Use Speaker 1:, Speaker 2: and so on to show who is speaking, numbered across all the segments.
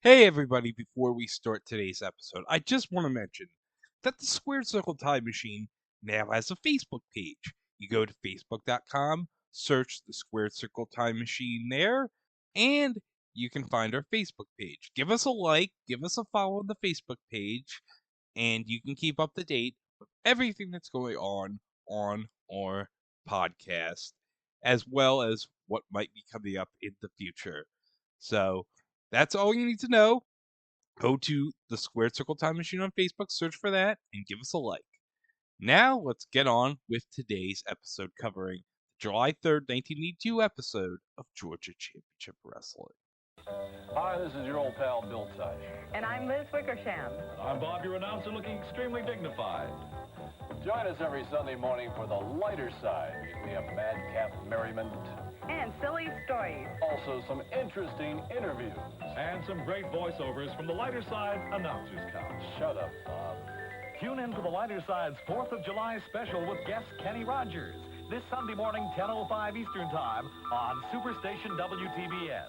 Speaker 1: Hey everybody, before we start today's episode, I just want to mention that the Squared Circle Time Machine now has a Facebook page. You go to facebook.com, search the Squared Circle Time Machine there, and you can find our Facebook page. Give us a like, give us a follow on the Facebook page, and you can keep up to date with everything that's going on our podcast, as well as what might be coming up in the future. So that's all you need to know. Go to the Squared Circle Time Machine on Facebook, search for that, and give us a like. Now, let's get on with today's episode covering the July 3rd, 1982 episode of Georgia Championship Wrestling.
Speaker 2: Hi, this is your old pal, Bill Teich.
Speaker 3: And I'm Liz Wickersham.
Speaker 4: I'm Bob, your announcer, looking extremely dignified.
Speaker 2: Join us every Sunday morning for the lighter side. We have madcap merriment.
Speaker 3: And silly stories.
Speaker 2: Also some interesting interviews.
Speaker 4: And some great voiceovers from the Lighter Side Announcers Couch.
Speaker 2: Shut up, Bob.
Speaker 4: Tune in to the Lighter Side's 4th of July special with guest Kenny Rogers. This Sunday morning, 10:05 Eastern Time on SuperStation WTBS.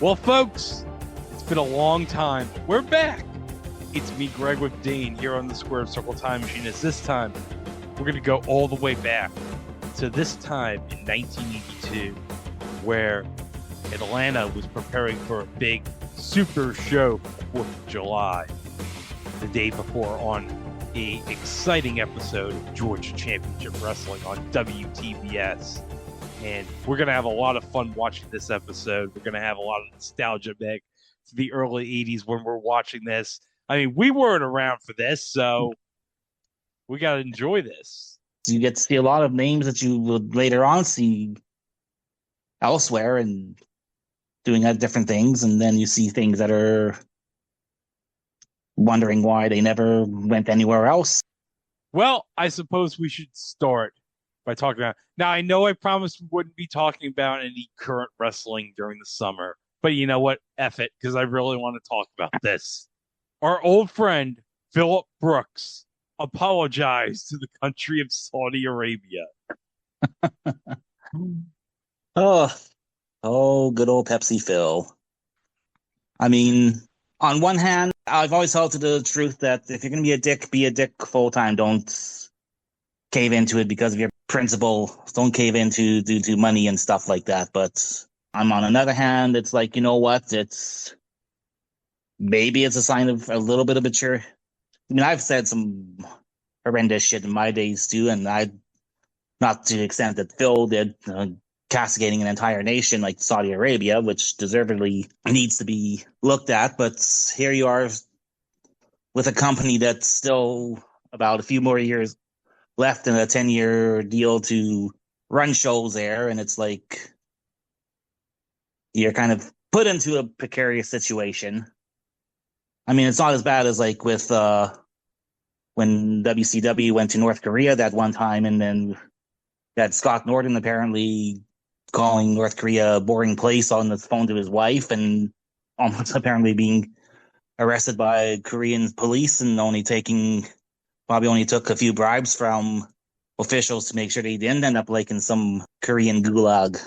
Speaker 1: Well, folks, it's been a long time. We're back. It's me, Greg, with Dane here on the Squared Circle Time Machine. As this time, we're going to go all the way back to this time in 1982, where Atlanta was preparing for a big super show for 4th of July. The day before on an exciting episode of Georgia Championship Wrestling on WTBS. And we're going to have a lot of fun watching this episode. We're going to have a lot of nostalgia back to the early 80s when we're watching this. I mean, we weren't around for this, so we got to enjoy this.
Speaker 5: You get to see a lot of names that you would later on see elsewhere and doing different things. And then you see things that are wondering why they never went anywhere else.
Speaker 1: Well, I suppose we should start by talking about. Now, I know I promised we wouldn't be talking about any current wrestling during the summer, but you know what? F it, because I really want to talk about this. Our old friend, Phillip Brooks, apologized to the country of Saudi Arabia.
Speaker 5: Oh, good old Pepsi Phil. I mean, on one hand, I've always held to the truth that if you're going to be a dick full-time. Don't cave into it because of your principle. Don't cave into due to money and stuff like that. But on another hand, it's like, you know what? Maybe it's a sign of a little bit of maturity. I mean, I've said some horrendous shit in my days too, and not to the extent that Phil did, castigating an entire nation like Saudi Arabia, which deservedly needs to be looked at. But here you are with a company that's still about a few more years left in a 10-year deal to run shows there, and it's like you're kind of put into a precarious situation. I mean, it's not as bad as like with when WCW went to North Korea that one time, and then that Scott Norton apparently calling North Korea a boring place on the phone to his wife, and almost apparently being arrested by Korean police and probably only took a few bribes from officials to make sure they didn't end up like in some Korean gulag.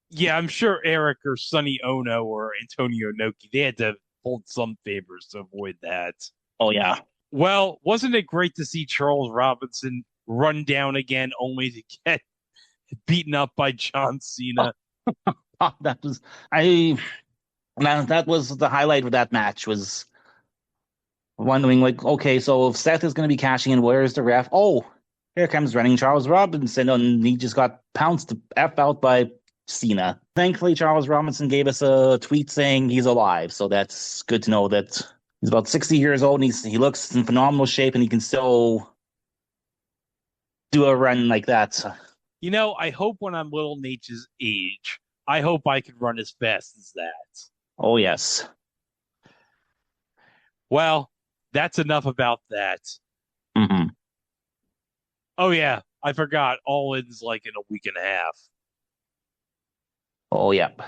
Speaker 1: Yeah, I'm sure Eric or Sonny Ono or Antonio Inoki, they had to hold some favors to avoid that.
Speaker 5: Oh, yeah.
Speaker 1: Well, wasn't it great to see Charles Robinson run down again only to get beaten up by John Cena?
Speaker 5: That was the highlight of that match, was wondering, like, okay, so if Seth is going to be cashing in, where's the ref? Oh, here comes running Charles Robinson, and he just got pounced the F out by Cena. Thankfully, Charles Robinson gave us a tweet saying he's alive, so that's good to know that he's about 60 years old, and he looks in phenomenal shape, and he can still do a run like that.
Speaker 1: You know, I hope when I'm Little Nate's age, I hope I can run as fast as that.
Speaker 5: Oh, yes.
Speaker 1: Well, that's enough about that.
Speaker 5: Mm-hmm.
Speaker 1: Oh, yeah. I forgot. All In's like in a week and a half.
Speaker 5: Oh, yep.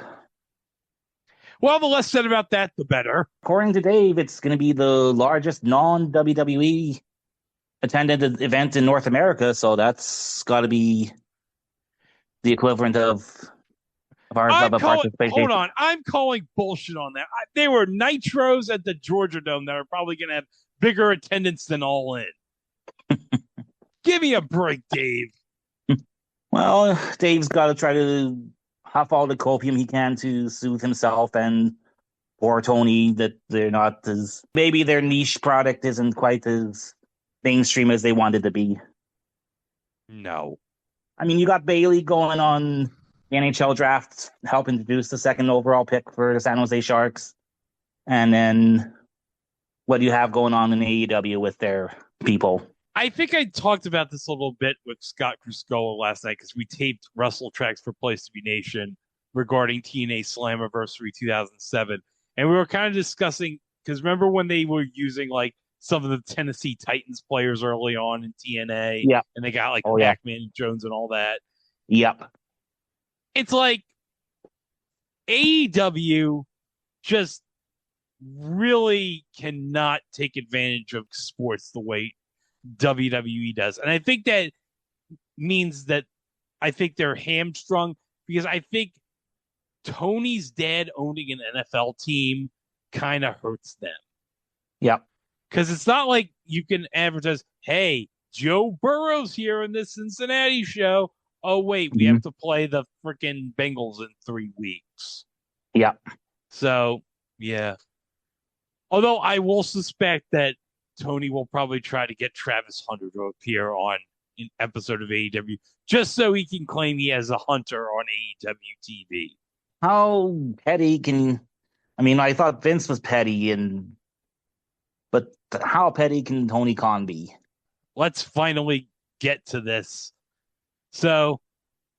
Speaker 1: Well, the less said about that, the better.
Speaker 5: According to Dave, it's going to be the largest non-WWE attended event in North America, so that's got to be the equivalent of a participation.
Speaker 1: Hold on. I'm calling bullshit on that. They were Nitros at the Georgia Dome that are probably going to have bigger attendance than All In. Give me a break, Dave.
Speaker 5: Well, Dave's got to try to huff all the copium he can to soothe himself and poor Tony that they're not as, maybe their niche product isn't quite as mainstream as they wanted to be.
Speaker 1: No.
Speaker 5: I mean, you got Bailey going on the NHL draft, help introduce the second overall pick for the San Jose Sharks. And then what do you have going on in AEW with their people?
Speaker 1: I think I talked about this a little bit with Scott Criscola last night because we taped Wrestle Tracks for Place to Be Nation regarding TNA Slammiversary 2007. And we were kind of discussing, because remember when they were using like some of the Tennessee Titans players early on in TNA?
Speaker 5: Yeah.
Speaker 1: And they got like Pac-Man Jones and all that.
Speaker 5: Yep.
Speaker 1: It's like AEW just really cannot take advantage of sports the way WWE does. And I think that means that I think they're hamstrung because I think Tony's dad owning an NFL team kind of hurts them.
Speaker 5: Yep.
Speaker 1: Because it's not like you can advertise, hey, Joe Burrow's here in this Cincinnati show. Oh, wait, we have to play the freaking Bengals in 3 weeks.
Speaker 5: Yep.
Speaker 1: So, yeah. Although I will suspect that Tony will probably try to get Travis Hunter to appear on an episode of AEW just so he can claim he has a Hunter on AEW TV.
Speaker 5: How petty can... I mean, I thought Vince was petty, but how petty can Tony Khan be?
Speaker 1: Let's finally get to this. So,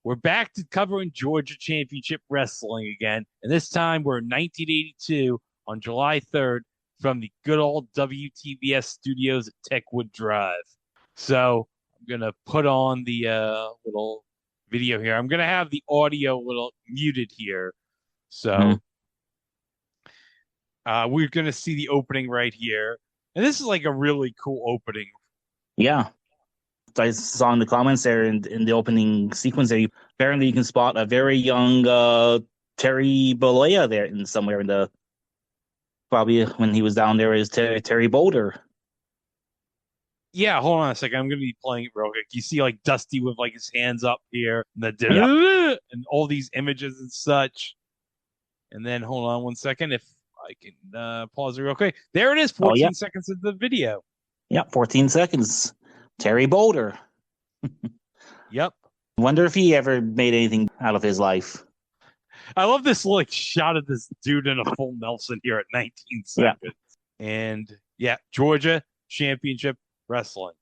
Speaker 1: we're back to covering Georgia Championship Wrestling again, and this time we're in 1982 on July 3rd from the good old WTBS studios at Techwood Drive. So, I'm going to put on the little video here. I'm going to have the audio a little muted here. So, we're going to see the opening right here. And this is like a really cool opening.
Speaker 5: Yeah. I saw in the comments there in the opening sequence there, apparently you can spot a very young Terry Bollea there in somewhere in the, probably when he was down there is Terry Boulder.
Speaker 1: Yeah, hold on a second. I'm going to be playing it real quick. You see like Dusty with like his hands up here and and all these images and such. And then hold on one second. If I can pause it real quick. There it is, 14 seconds of the video.
Speaker 5: Yep, 14 seconds. Terry Boulder.
Speaker 1: Yep.
Speaker 5: Wonder if he ever made anything out of his life.
Speaker 1: I love this like shot of this dude in a full Nelson here at 19 seconds. Yeah. And yeah, Georgia Championship Wrestling.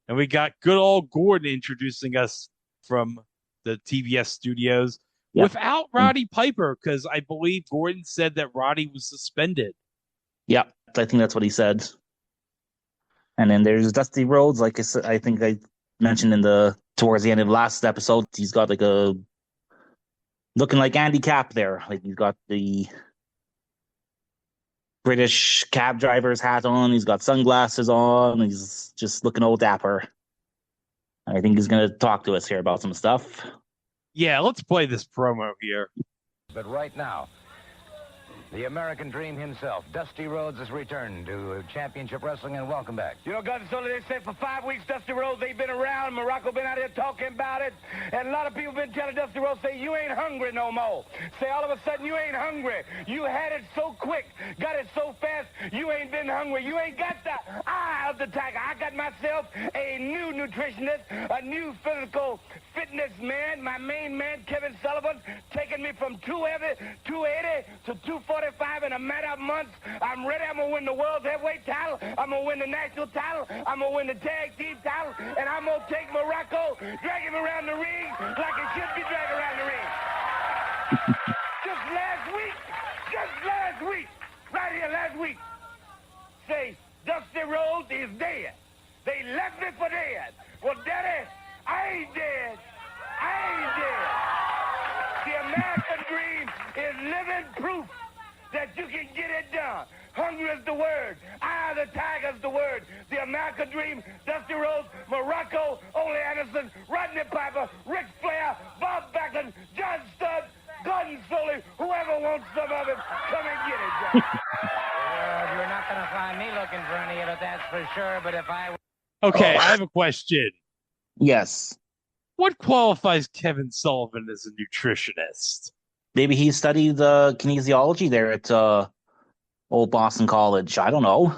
Speaker 1: And we got good old Gordon introducing us from the TBS studios without Roddy Piper, because I believe Gordon said that Roddy was suspended.
Speaker 5: Yeah, I think that's what he said. And then there's Dusty Rhodes, like I think I mentioned towards the end of the last episode. He's got like a looking like Andy Capp there. Like he's got the British cab driver's hat on. He's got sunglasses on. He's just looking old dapper. I think he's going to talk to us here about some stuff.
Speaker 1: Yeah, let's play this promo here.
Speaker 6: But right now, the American Dream himself, Dusty Rhodes, has returned to Championship Wrestling, and welcome back.
Speaker 7: You know, Gordon Solie, they said for 5 weeks, Dusty Rhodes, they've been around. Muraco been out here talking about it. And a lot of people been telling Dusty Rhodes, say, you ain't hungry no more. Say, all of a sudden, you ain't hungry. You had it so quick, got it so fast, you ain't been hungry. You ain't got the eye of the tiger. I got myself a new nutritionist, a new physical fitness man, my main man, Kevin Sullivan, taking me from 280 to 245 in a matter of months. I'm ready. I'm going to win the World Heavyweight title. I'm going to win the National title. I'm going to win the Tag Team title. And I'm going to take Muraco, drag him around the ring like it should be dragged around the ring. Just last week, right here last week, say Dusty Rhodes is dead. They left me for dead. Well, Daddy, I ain't dead. I ain't dead. The American dream is living proof that you can get it done. Hungry is the word. Eye of the tiger is the word. The American dream, Dusty Rhodes, Muraco, Ole Anderson, Rodney Piper, Ric Flair, Bob Backlund, John Studd, Gordon Solie, whoever wants some of it, come and get it, John.
Speaker 6: Well, you're not going to find me looking for any of it, that's for sure. But if I...
Speaker 1: Okay, I have a question.
Speaker 5: Yes.
Speaker 1: What qualifies Kevin Sullivan as a nutritionist?
Speaker 5: Maybe he studied kinesiology there at Old Boston College. I don't know.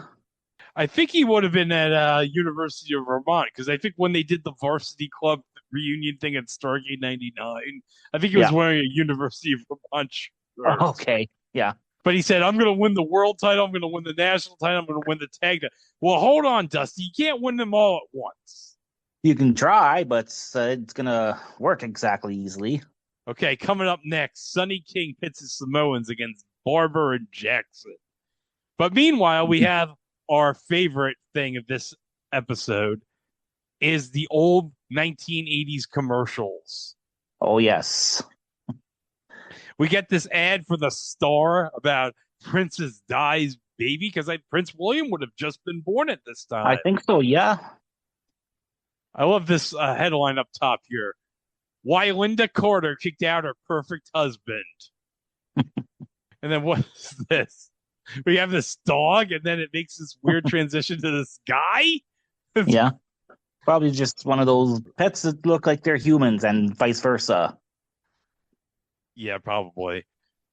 Speaker 1: I think he would have been at University of Vermont, because I think when they did the varsity club reunion thing at Stargate 99, I think he was wearing a University of Vermont shirt.
Speaker 5: Okay, yeah.
Speaker 1: But he said, I'm going to win the world title, I'm going to win the national title, I'm going to win the tag title. Well, hold on, Dusty. You can't win them all at once.
Speaker 5: You can try, but it's going to work exactly easily.
Speaker 1: Okay, coming up next, Sonny King pits his Samoans against Barber and Jackson. But meanwhile, we have our favorite thing of this episode is the old 1980s commercials.
Speaker 5: Oh, yes.
Speaker 1: We get this ad for the Star about Princess Di's baby, because Prince William would have just been born at this time.
Speaker 5: I think so, yeah.
Speaker 1: I love this headline up top here. Why Linda Carter kicked out her perfect husband. And then what is this? We have this dog, and then it makes this weird transition to this guy?
Speaker 5: Yeah. Probably just one of those pets that look like they're humans and vice versa.
Speaker 1: Yeah, probably.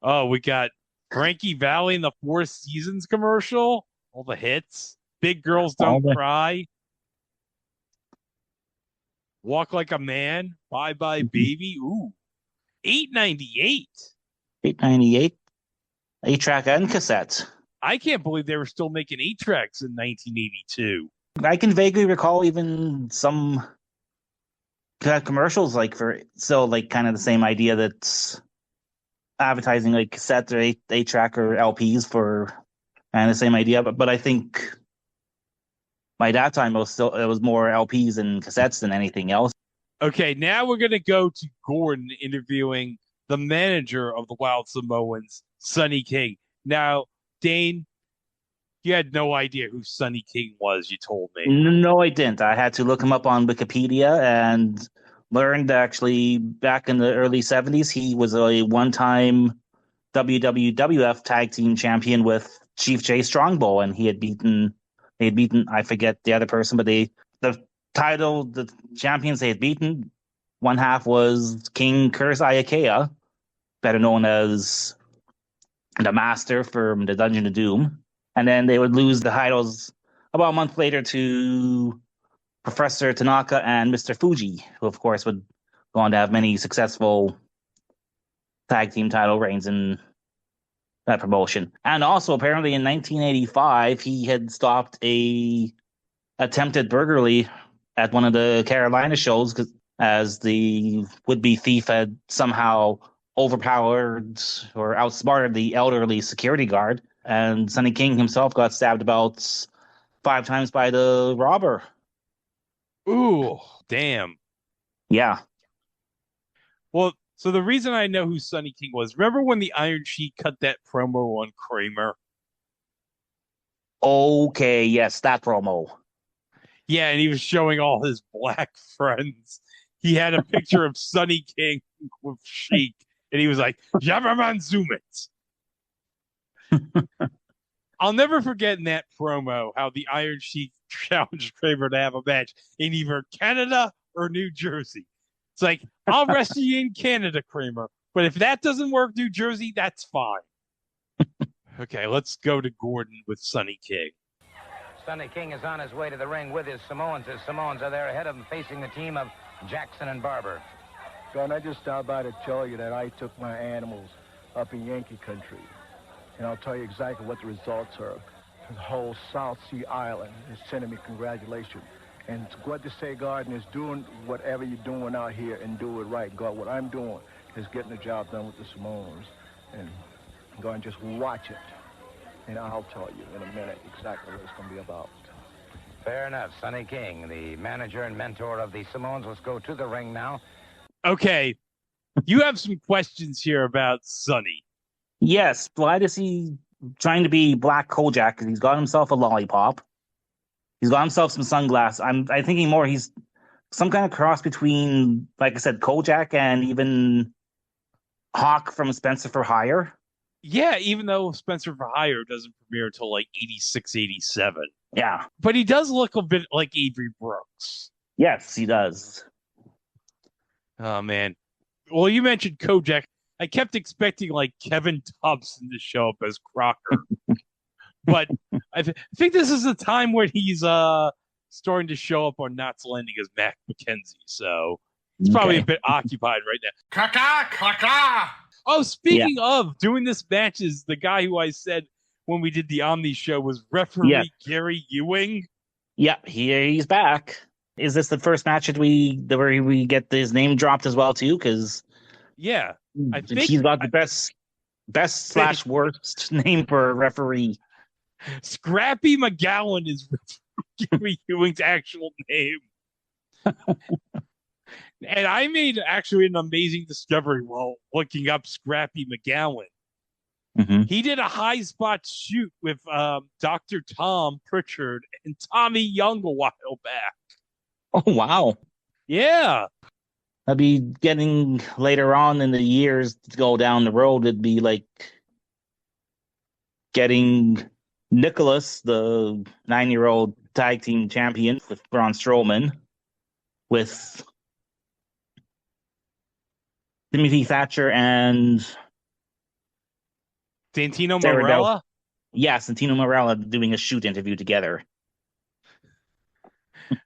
Speaker 1: Oh, we got Frankie Valli in the Four Seasons commercial. All the hits. Big Girls Don't Cry. Walk Like a Man. Bye Bye Baby. Ooh. $8.98.
Speaker 5: $8.98. 8-track and cassette.
Speaker 1: I can't believe they were still making 8-tracks in 1982.
Speaker 5: I can vaguely recall even some commercials like for still like kind of the same idea that's advertising like cassettes or 8-track or LPs for and the same idea. But I think by that time it was more LPs and cassettes than anything else.
Speaker 1: Okay, now we're gonna go to Gordon interviewing the manager of the Wild Samoans, Sonny King. Now, Dane, you had no idea who Sonny King was, you told me.
Speaker 5: No, I didn't. I had to look him up on Wikipedia and learned actually back in the early 70s, he was a one-time WWWF tag team champion with Chief Jay Strongbow, and they had beaten, I forget the other person, but the champions they had beaten, one half was King Curtis Ayakea, better known as the Master from the Dungeon of Doom. And then they would lose the titles about a month later to Professor Tanaka and Mr. Fuji, who, of course, would go on to have many successful tag team title reigns in that promotion. And also, apparently, in 1985, he had stopped a attempted burglary at one of the Carolina shows as the would-be thief had somehow overpowered or outsmarted the elderly security guard. And Sonny King himself got stabbed about 5 times by the robber.
Speaker 1: Ooh, damn.
Speaker 5: Yeah.
Speaker 1: Well, so the reason I know who Sonny King was, remember when the Iron Sheik cut that promo on Kramer?
Speaker 5: Okay, yes, that promo.
Speaker 1: Yeah, and he was showing all his black friends. He had a picture of Sonny King with Sheik, and he was like, Jabberman zoom it. I'll never forget in that promo how the Iron Sheik challenged Kramer to have a match in either Canada or New Jersey. It's like, I'll wrestle you in Canada, Kramer, but if that doesn't work, New Jersey, that's fine. Okay, let's go to Gordon with Sonny King.
Speaker 6: Sonny King is on his way to the ring with his Samoans. His Samoans are there ahead of him, facing the team of Jackson and Barber.
Speaker 8: Gordon, I just stopped by to tell you that I took my animals up in Yankee country. And I'll tell you exactly what the results are. The whole South Sea Island is sending me congratulations. And what to say, Gordon, is doing whatever you're doing out here and do it right. God, what I'm doing is getting the job done with the Samoans. And Gordon, just watch it. and I'll tell you in a minute exactly what it's going to be about.
Speaker 6: Fair enough. Sonny King, the manager and mentor of the Samoans. Let's go to the ring now.
Speaker 1: Okay. You have some questions here about Sonny.
Speaker 5: Yes. Why is he trying to be Black Kojak? Because he's got himself a lollipop. He's got himself some sunglasses. I'm thinking more he's some kind of cross between, like I said, Kojak and even Hawk from Spencer for Hire.
Speaker 1: Yeah, even though Spencer for Hire doesn't premiere until like 86, 87.
Speaker 5: Yeah.
Speaker 1: But he does look a bit like Avery Brooks.
Speaker 5: Yes, he does.
Speaker 1: Oh, man. Well, you mentioned Kojak. I kept expecting like Kevin Thompson to show up as Crocker. But I think this is the time when he's starting to show up on Knots Landing as Mac McKenzie. So it's probably a bit occupied right now.
Speaker 9: Caca!
Speaker 1: Oh, speaking of doing this match is the guy who I said when we did the Omni show was referee Gary Ewing.
Speaker 5: Yeah, he's back. Is this the first match that where we get his name dropped as well too? Because
Speaker 1: I think
Speaker 5: he's got the best / worst name for a referee.
Speaker 1: Scrappy McGowan is Gary Ewing's actual name. And I made actually an amazing discovery while looking up Scrappy McGowan.
Speaker 5: Mm-hmm.
Speaker 1: He did a high spot shoot with Dr. Tom Pritchard and Tommy Young a while back.
Speaker 5: Oh, wow.
Speaker 1: Yeah.
Speaker 5: I'd be getting later on in the years to go down the road. It'd be like getting Nicholas, the 9-year-old tag team champion with Braun Strowman, with Timothy Thatcher and
Speaker 1: Santino Marella?
Speaker 5: Yeah, Santino Marella doing a shoot interview together.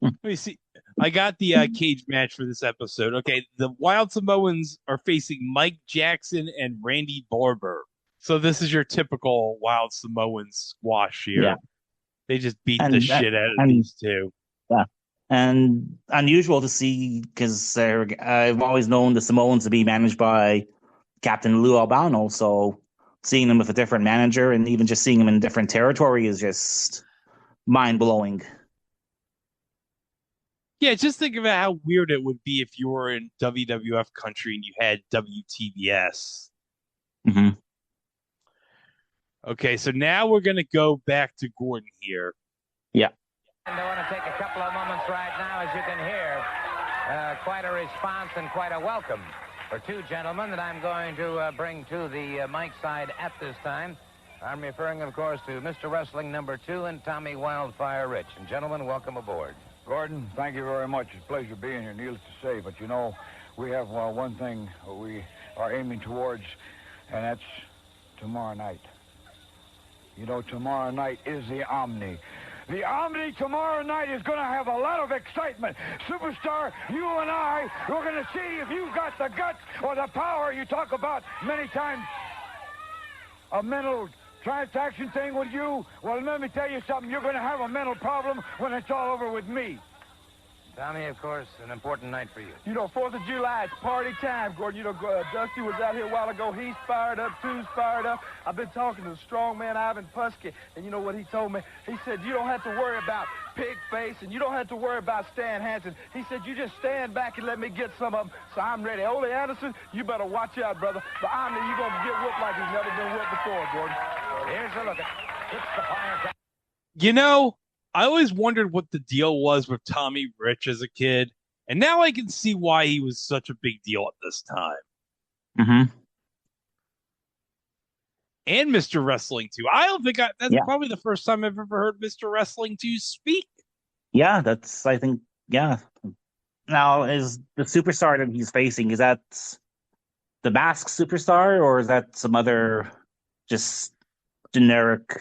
Speaker 1: Let me see. I got the cage match for this episode. Okay, the Wild Samoans are facing Mike Jackson and Randy Barber. So this is your typical Wild Samoan squash here. Yeah. They just beat the shit out of these two.
Speaker 5: Yeah. And unusual to see because I've always known the Samoans to be managed by Captain Lou Albano. So seeing them with a different manager and even just seeing them in different territory is just mind-blowing.
Speaker 1: Yeah, just think about how weird it would be if you were in WWF country and you had WTBS.
Speaker 5: Mm-hmm.
Speaker 1: Okay, so now we're going to go back to Gordon here.
Speaker 5: Yeah.
Speaker 6: And I want to take a couple of moments right now, as you can hear, quite a response and quite a welcome for two gentlemen that I'm going to bring to the mic side at this time. I'm referring, of course, to Mr. Wrestling number 2 and Tommy Wildfire Rich. And gentlemen, welcome aboard.
Speaker 7: Gordon, thank you very much. It's a pleasure being here, needless to say. But, you know, we have one thing we are aiming towards, and that's tomorrow night. You know, tomorrow night is the Omni. The Omni tomorrow night is going to have a lot of excitement. Superstar, you and I, we're going to see if you've got the guts or the power you talk about many times. A mental transaction thing with you, well, let me tell you something. You're going to have a mental problem when it's all over with me.
Speaker 6: Tommy, of course, an important night for you.
Speaker 8: You know, 4th of July, it's party time, Gordon. You know, Dusty was out here a while ago. He's fired up, Two's fired up. I've been talking to the strong man, Ivan Pusky, and you know what he told me? He said, you don't have to worry about Pig Face, and you don't have to worry about Stan Hansen. He said, you just stand back and let me get some of them, so I'm ready. Ole Anderson, you better watch out, brother. The Omni, you're going to get whipped like he's never been whipped before, Gordon.
Speaker 6: Here's a look at it's the fire.
Speaker 1: You know, I always wondered what the deal was with Tommy Rich as a kid, and now I can see why he was such a big deal at this time.
Speaker 5: Mm-hmm.
Speaker 1: And Mr. Wrestling 2. I don't think that's probably the first time I've ever heard Mr. Wrestling 2 speak.
Speaker 5: Yeah, I think. Now, is the superstar that he's facing, is that the Masked Superstar, or is that some other just generic?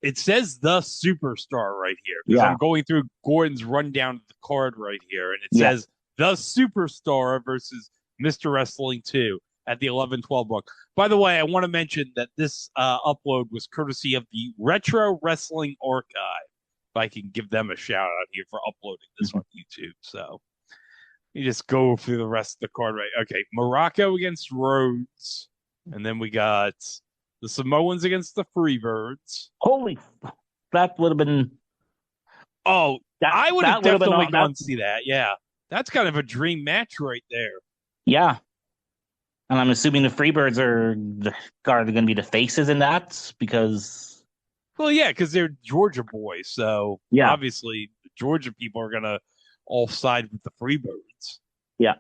Speaker 1: It says the Superstar right here. Because I'm going through Gordon's rundown of the card right here, and it says the Superstar versus Mr. Wrestling 2 at the 11-12 book. By the way, I want to mention that this upload was courtesy of the Retro Wrestling Archive. If I can give them a shout out here for uploading this on YouTube. So you just go through the rest of the card right. Okay, Muraco against Rhodes. And then we got The Samoans against the Freebirds.
Speaker 5: Holy, that would have been.
Speaker 1: Oh, I would have
Speaker 5: that would
Speaker 1: definitely
Speaker 5: been,
Speaker 1: gone to see that. Yeah. That's kind of a dream match right there.
Speaker 5: Yeah. And I'm assuming the Freebirds are going to be the faces in that because.
Speaker 1: Well, yeah, because they're Georgia boys. So
Speaker 5: Yeah.
Speaker 1: obviously, the Georgia people are going to all side with the Freebirds.
Speaker 5: Yeah.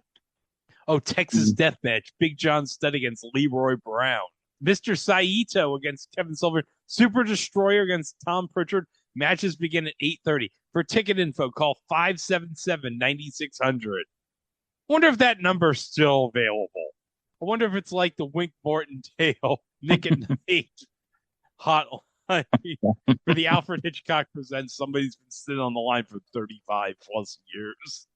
Speaker 1: Oh, Texas Death Match. Big John Studd against Leroy Brown. Mr. Saito against Kevin Silver. Super Destroyer against Tom Pritchard. Matches begin at 8:30. For ticket info, call 577-9600. Wonder if that number's still available. I wonder if it's like the Wink Martindale Nick at Night hotline for the Alfred Hitchcock Presents. Somebody's been sitting on the line for 35 plus years.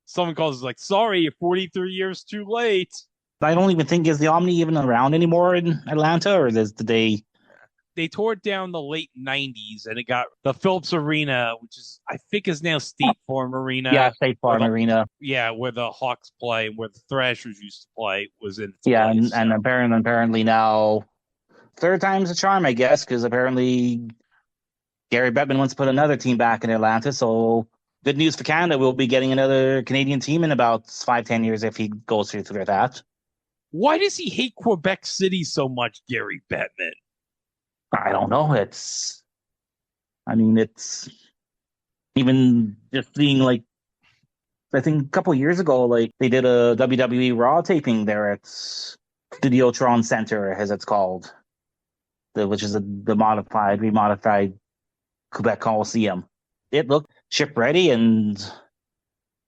Speaker 1: Someone calls like, sorry, you're 43 years too late.
Speaker 5: I don't even think is the Omni even around anymore in Atlanta, or did they?
Speaker 1: They tore it down the late 90s, and it got the Phillips Arena, which is I think is now State Farm Arena.
Speaker 5: Yeah, State Farm Arena.
Speaker 1: Yeah, where the Hawks play, where the Thrashers used to play, was in.
Speaker 5: Yeah, and apparently now, third time's a charm, I guess, because apparently Gary Bettman wants to put another team back in Atlanta. So good news for Canada. We'll be getting another Canadian team in about 5-10 years if he goes through that.
Speaker 1: Why does he hate Quebec City so much, Gary Bettman?
Speaker 5: I don't know. It's even just seeing, like, I think a couple of years ago, like, they did a WWE Raw taping there at Studiotron Center, as it's called, which is the remodified Quebec Coliseum. It looked ship ready and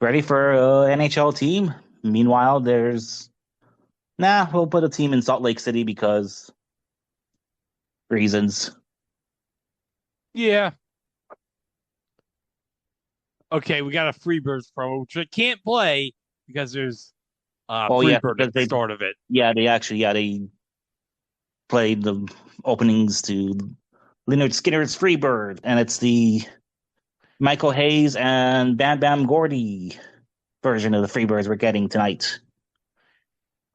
Speaker 5: ready for an NHL team. Meanwhile, we'll put a team in Salt Lake City because reasons.
Speaker 1: Yeah. Okay, we got a Freebirds promo, which I can't play because there's Freebird at the start of it.
Speaker 5: Yeah, they played the openings to Leonard Skinner's Freebird, and it's the Michael Hayes and Bam Bam Gordy version of the Freebirds we're getting tonight.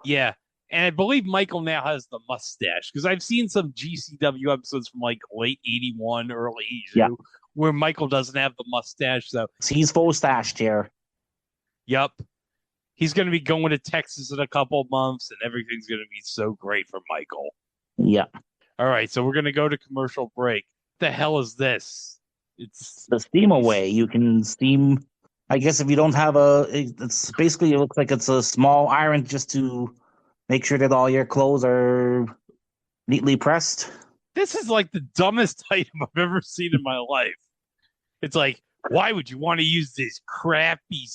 Speaker 1: Yeah. And I believe Michael now has the mustache because I've seen some GCW episodes from like late 81, early 82 where Michael doesn't have the mustache. So
Speaker 5: he's full stashed here.
Speaker 1: Yep. He's going to be going to Texas in a couple of months and everything's going to be so great for Michael.
Speaker 5: Yeah.
Speaker 1: All right. So we're going to go to commercial break. What the hell is this? It's
Speaker 5: the steam away. You can steam. I guess if you don't have it's basically, it looks like it's a small iron just to make sure that all your clothes are neatly pressed.
Speaker 1: This is like the dumbest item I've ever seen in my life. It's like, why would you want to use these crappy,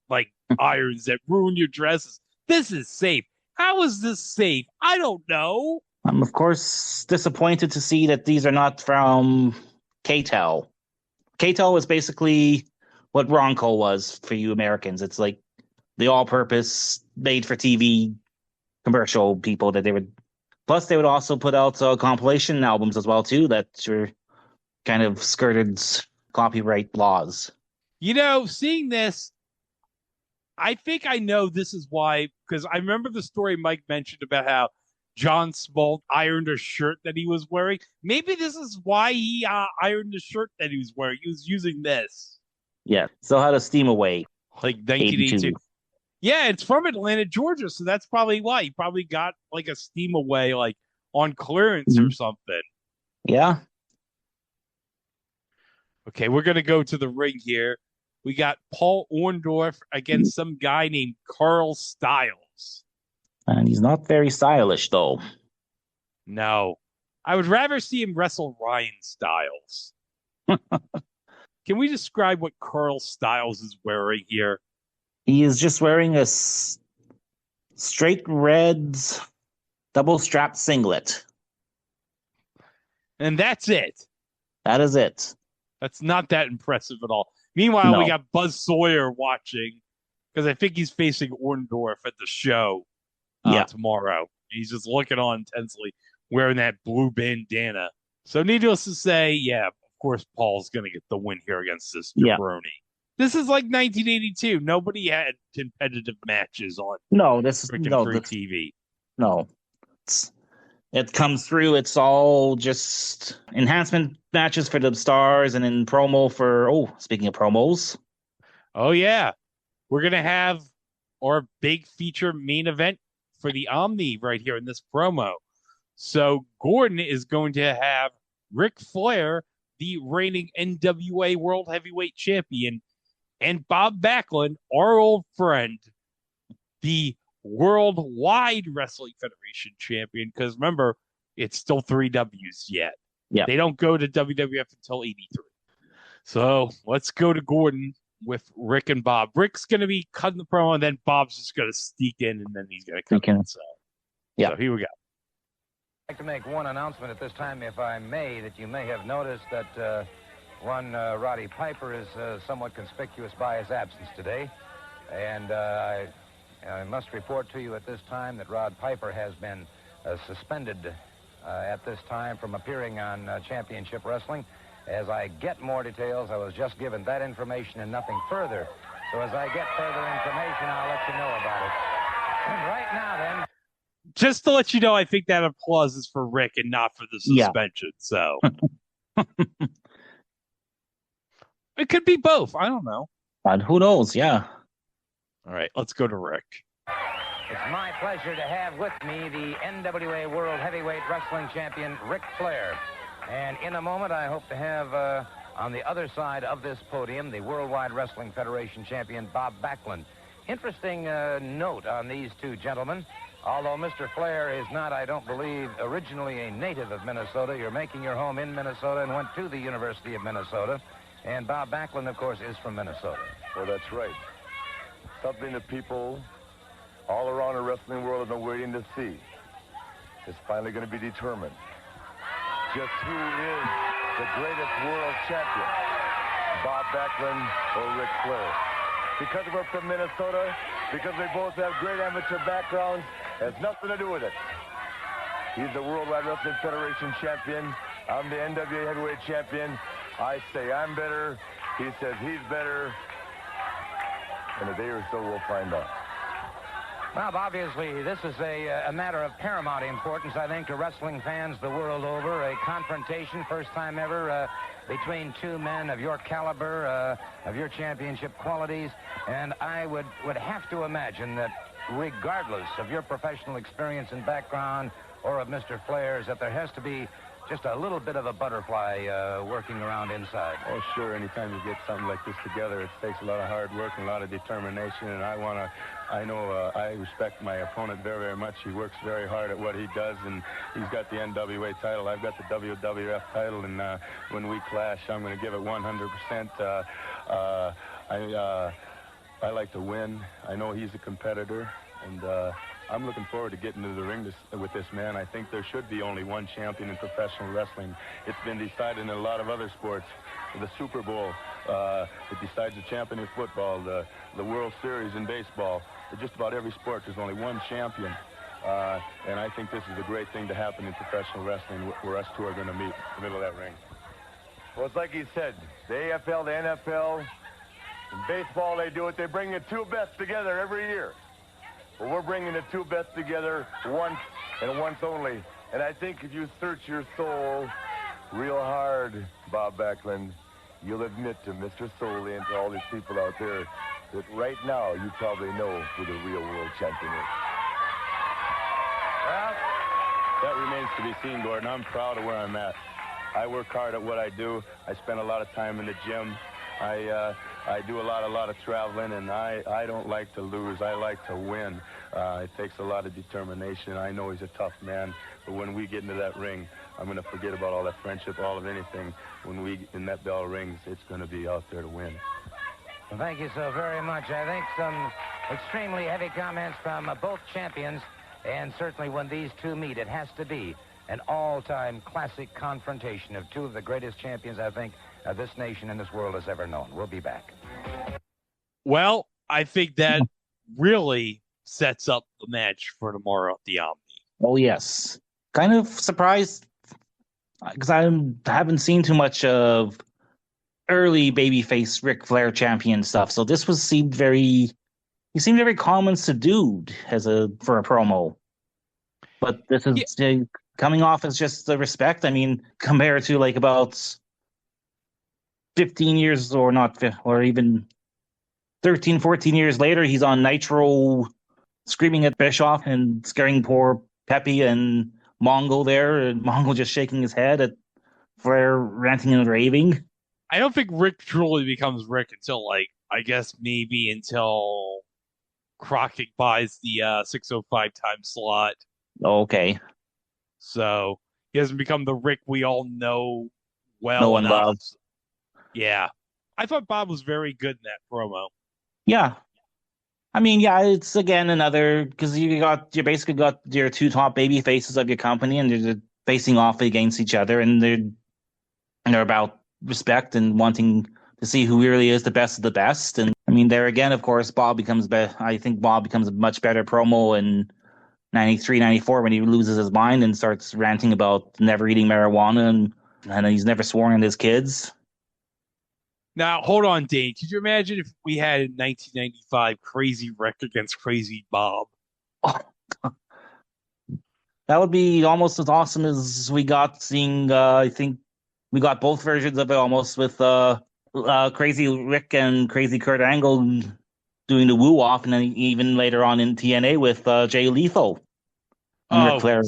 Speaker 1: like, irons that ruin your dresses? This is safe. How is this safe? I don't know.
Speaker 5: I'm, of course, disappointed to see that these are not from K-Tel. K-Tel is basically what Ronco was for you Americans. It's like the all-purpose, made-for-TV commercial people that they would. Plus, they would also put out compilation albums as well too that were kind of skirted copyright laws.
Speaker 1: You know, seeing this, I think I know this is why, because I remember the story Mike mentioned about how John Smalt ironed a shirt that he was wearing. Maybe this is why he ironed the shirt that he was wearing. He was using this.
Speaker 5: Yeah, so how to steam away.
Speaker 1: Like 1982. Yeah, it's from Atlanta, Georgia, so that's probably why. He probably got like a steam away, like on clearance or something.
Speaker 5: Yeah.
Speaker 1: Okay, we're going to go to the ring here. We got Paul Orndorff against some guy named Carl Styles.
Speaker 5: And he's not very stylish, though.
Speaker 1: No. I would rather see him wrestle Ryan Styles. Can we describe what Carl Styles is wearing here?
Speaker 5: He is just wearing a straight red double-strapped singlet.
Speaker 1: And that's it.
Speaker 5: That is it.
Speaker 1: That's not that impressive at all. Meanwhile, we got Buzz Sawyer watching because I think he's facing Orndorff at the show tomorrow. He's just looking on intensely, wearing that blue bandana. So needless to say, of course, Paul's going to get the win here against this jabroni. This is like 1982. Nobody had competitive matches on
Speaker 5: free
Speaker 1: TV.
Speaker 5: No. it comes through. It's all just enhancement matches for the stars, and then promo for, speaking of promos.
Speaker 1: Oh, yeah. We're going to have our big feature main event for the Omni right here in this promo. So Gordon is going to have Ric Flair, the reigning NWA World Heavyweight Champion, and Bob Backlund, our old friend, the Worldwide Wrestling Federation Champion. Because remember, it's still 3 Ws yet.
Speaker 5: Yeah.
Speaker 1: They don't go to WWF until 83. So let's go to Gordon with Rick and Bob. Rick's going to be cutting the promo, and then Bob's just going to sneak in, and then he's going to cut it. So here we go.
Speaker 6: I'd like to make one announcement at this time, if I may, that you may have noticed that one Roddy Piper is somewhat conspicuous by his absence today. And I must report to you at this time that Rod Piper has been suspended at this time from appearing on Championship Wrestling. As I get more details, I was just given that information and nothing further. So as I get further information, I'll let you know about it. And right now, then...
Speaker 1: Just to let you know, I think that applause is for Rick and not for the suspension. So it could be both. I don't know.
Speaker 5: But who knows? Yeah.
Speaker 1: All right, let's go to Rick.
Speaker 6: It's my pleasure to have with me the NWA World Heavyweight Wrestling Champion, Ric Flair. And in a moment, I hope to have on the other side of this podium the Worldwide Wrestling Federation Champion, Bob Backlund. Interesting note on these two gentlemen. Although Mr. Flair is not, I don't believe, originally a native of Minnesota, you're making your home in Minnesota and went to the University of Minnesota. And Bob Backlund, of course, is from Minnesota.
Speaker 10: Well, that's right. Something that people all around the wrestling world have been waiting to see is finally going to be determined. Just who is the greatest world champion, Bob Backlund or Ric Flair? Because we're from Minnesota, because they both have great amateur backgrounds, has nothing to do with it. He's the Worldwide Wrestling Federation champion. I'm the NWA Heavyweight champion. I say I'm better. He says he's better. In a day or so, we'll find out.
Speaker 6: Bob, obviously, this is a matter of paramount importance, I think, to wrestling fans the world over. A confrontation, first time ever, between two men of your caliber, of your championship qualities. And I would have to imagine that regardless of your professional experience and background or of Mr. Flair's, that there has to be just a little bit of a butterfly working around inside.
Speaker 10: Oh, sure. Anytime you get something like this together, it takes a lot of hard work and a lot of determination. And I respect my opponent very, very much. He works very hard at what he does, and he's got the NWA title. I've got the WWF title, and when we clash, I'm going to give it 100%. I like to win. I know he's a competitor, and I'm looking forward to getting to the ring with this man. I think there should be only one champion in professional wrestling. It's been decided in a lot of other sports. The Super Bowl, it decides the champion in football, the World Series in baseball. In just about every sport, there's only one champion. And I think this is a great thing to happen in professional wrestling, where us two are going to meet in the middle of that ring.
Speaker 7: Well, it's like he said, the AFL, the NFL, in baseball, they do it. They bring the two best together every year. Well, we're bringing the two best together once and once only. And I think if you search your soul real hard, Bob Backlund, you'll admit to Mr. Solie and to all these people out there that right now you probably know who the real world champion is.
Speaker 10: Well, that remains to be seen, Gordon. I'm proud of where I'm at. I work hard at what I do. I spend a lot of time in the gym. I do a lot of traveling, and I don't like to lose. I like to win. It takes a lot of determination. I know he's a tough man, but when we get into that ring, I'm going to forget about all that friendship, all of anything. When that bell rings, it's going to be out there to win.
Speaker 6: Well, thank you so very much. I think some extremely heavy comments from both champions, and certainly when these two meet, it has to be an all-time classic confrontation of two of the greatest champions, I think, this nation and this world has ever known. We'll be back.
Speaker 1: Well, I think that really sets up the match for tomorrow at the Omni.
Speaker 5: Oh, yes. Kind of surprised, because I haven't seen too much of early babyface Ric Flair champion stuff. So this seemed very calm and subdued for a promo. But this is coming off as just the respect. I mean, compared to like about 15 years or not, or even 13, 14 years later, he's on Nitro screaming at Bischoff and scaring poor Pepe and Mongo there, and Mongo just shaking his head at Flair ranting and raving.
Speaker 1: I don't think Rick truly becomes Rick until, like, I guess maybe until Crockett buys the 605 time slot.
Speaker 5: Okay.
Speaker 1: So he doesn't become the Rick we all know well
Speaker 5: No one
Speaker 1: enough.
Speaker 5: loves.
Speaker 1: Yeah. I thought Bob was very good in that promo.
Speaker 5: Yeah. I mean, yeah, it's again another, because you basically got your two top baby faces of your company, and they're facing off against each other, and they're about respect and wanting to see who really is the best of the best. And I mean, there again, of course, I think Bob becomes a much better promo in 93, 94 when he loses his mind and starts ranting about never eating marijuana and he's never sworn at his kids.
Speaker 1: Now, hold on, Dane. Could you imagine if we had in 1995 Crazy Rick against Crazy Bob?
Speaker 5: Oh, that would be almost as awesome as we got seeing, I think we got both versions of it almost with Crazy Rick and Crazy Kurt Angle doing the woo-off, and then even later on in TNA with Jay Lethal and Ric Flair.